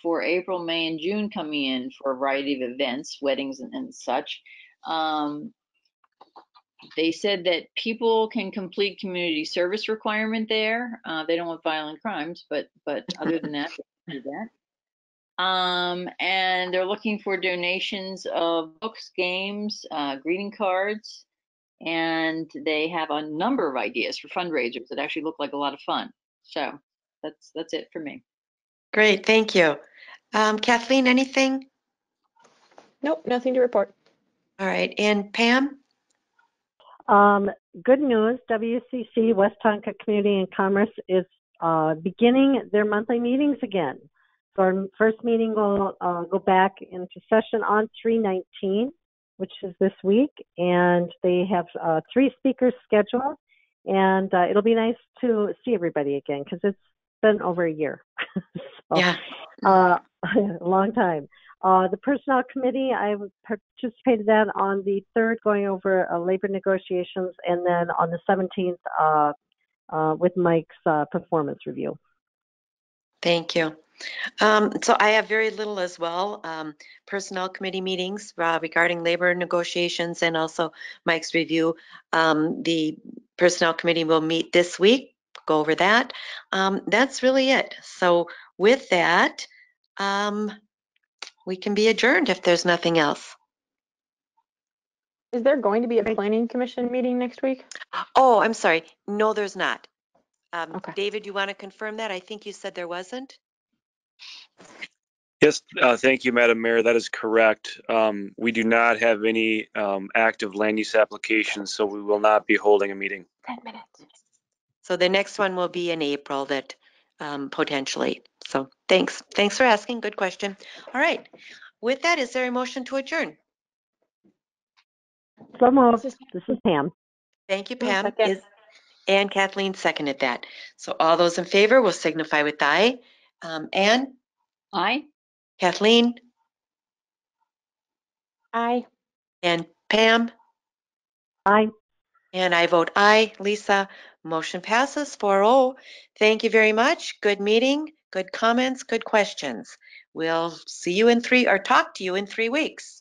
Speaker 6: for April, May, and June coming in for a variety of events, weddings and such. They said that people can complete community service requirement there. They don't want violent crimes, but other than that, they can do that. And they're looking for donations of books, games, greeting cards, and they have a number of ideas for fundraisers that actually look like a lot of fun. So that's it for me.
Speaker 1: Great, thank you. Kathleen, anything?
Speaker 8: Nope, nothing to report.
Speaker 1: All right, and Pam?
Speaker 7: Good news, WCC, West Tonka Community and Commerce, is beginning their monthly meetings again. So our first meeting will go back into session on 3/19, which is this week, and they have 3 speakers scheduled, and it'll be nice to see everybody again because it's been over a year. So,
Speaker 1: Yeah.
Speaker 7: a long time. The Personnel Committee, I participated that on the 3rd, going over labor negotiations, and then on the 17th with Mike's performance review.
Speaker 1: Thank you. So I have very little as well. Personnel committee meetings regarding labor negotiations and also Mike's review. The personnel committee will meet this week, go over that. That's really it. So with that, we can be adjourned if there's nothing else.
Speaker 8: Is there going to be a planning commission meeting next week?
Speaker 1: Oh, I'm sorry. No, there's not.
Speaker 8: Okay.
Speaker 1: David, you want to confirm that? I think you said there wasn't.
Speaker 14: Yes, thank you, Madam Mayor. That is correct. We do not have any active land use applications, so we will not be holding a meeting.
Speaker 8: 10 minutes.
Speaker 1: So the next one will be in April that potentially. So thanks. Thanks for asking. Good question. All right. With that, is there a motion to adjourn?
Speaker 7: So moved. This is Pam.
Speaker 1: Thank you, Pam.
Speaker 8: Second.
Speaker 1: And Kathleen seconded that. So all those in favor will signify with aye. Ann?
Speaker 6: Aye.
Speaker 1: Kathleen?
Speaker 8: Aye.
Speaker 1: And Pam?
Speaker 7: Aye.
Speaker 1: And I vote aye. Lisa, motion passes 4-0. Thank you very much. Good meeting, good comments, good questions. We'll see you in 3 or talk to you in 3 weeks.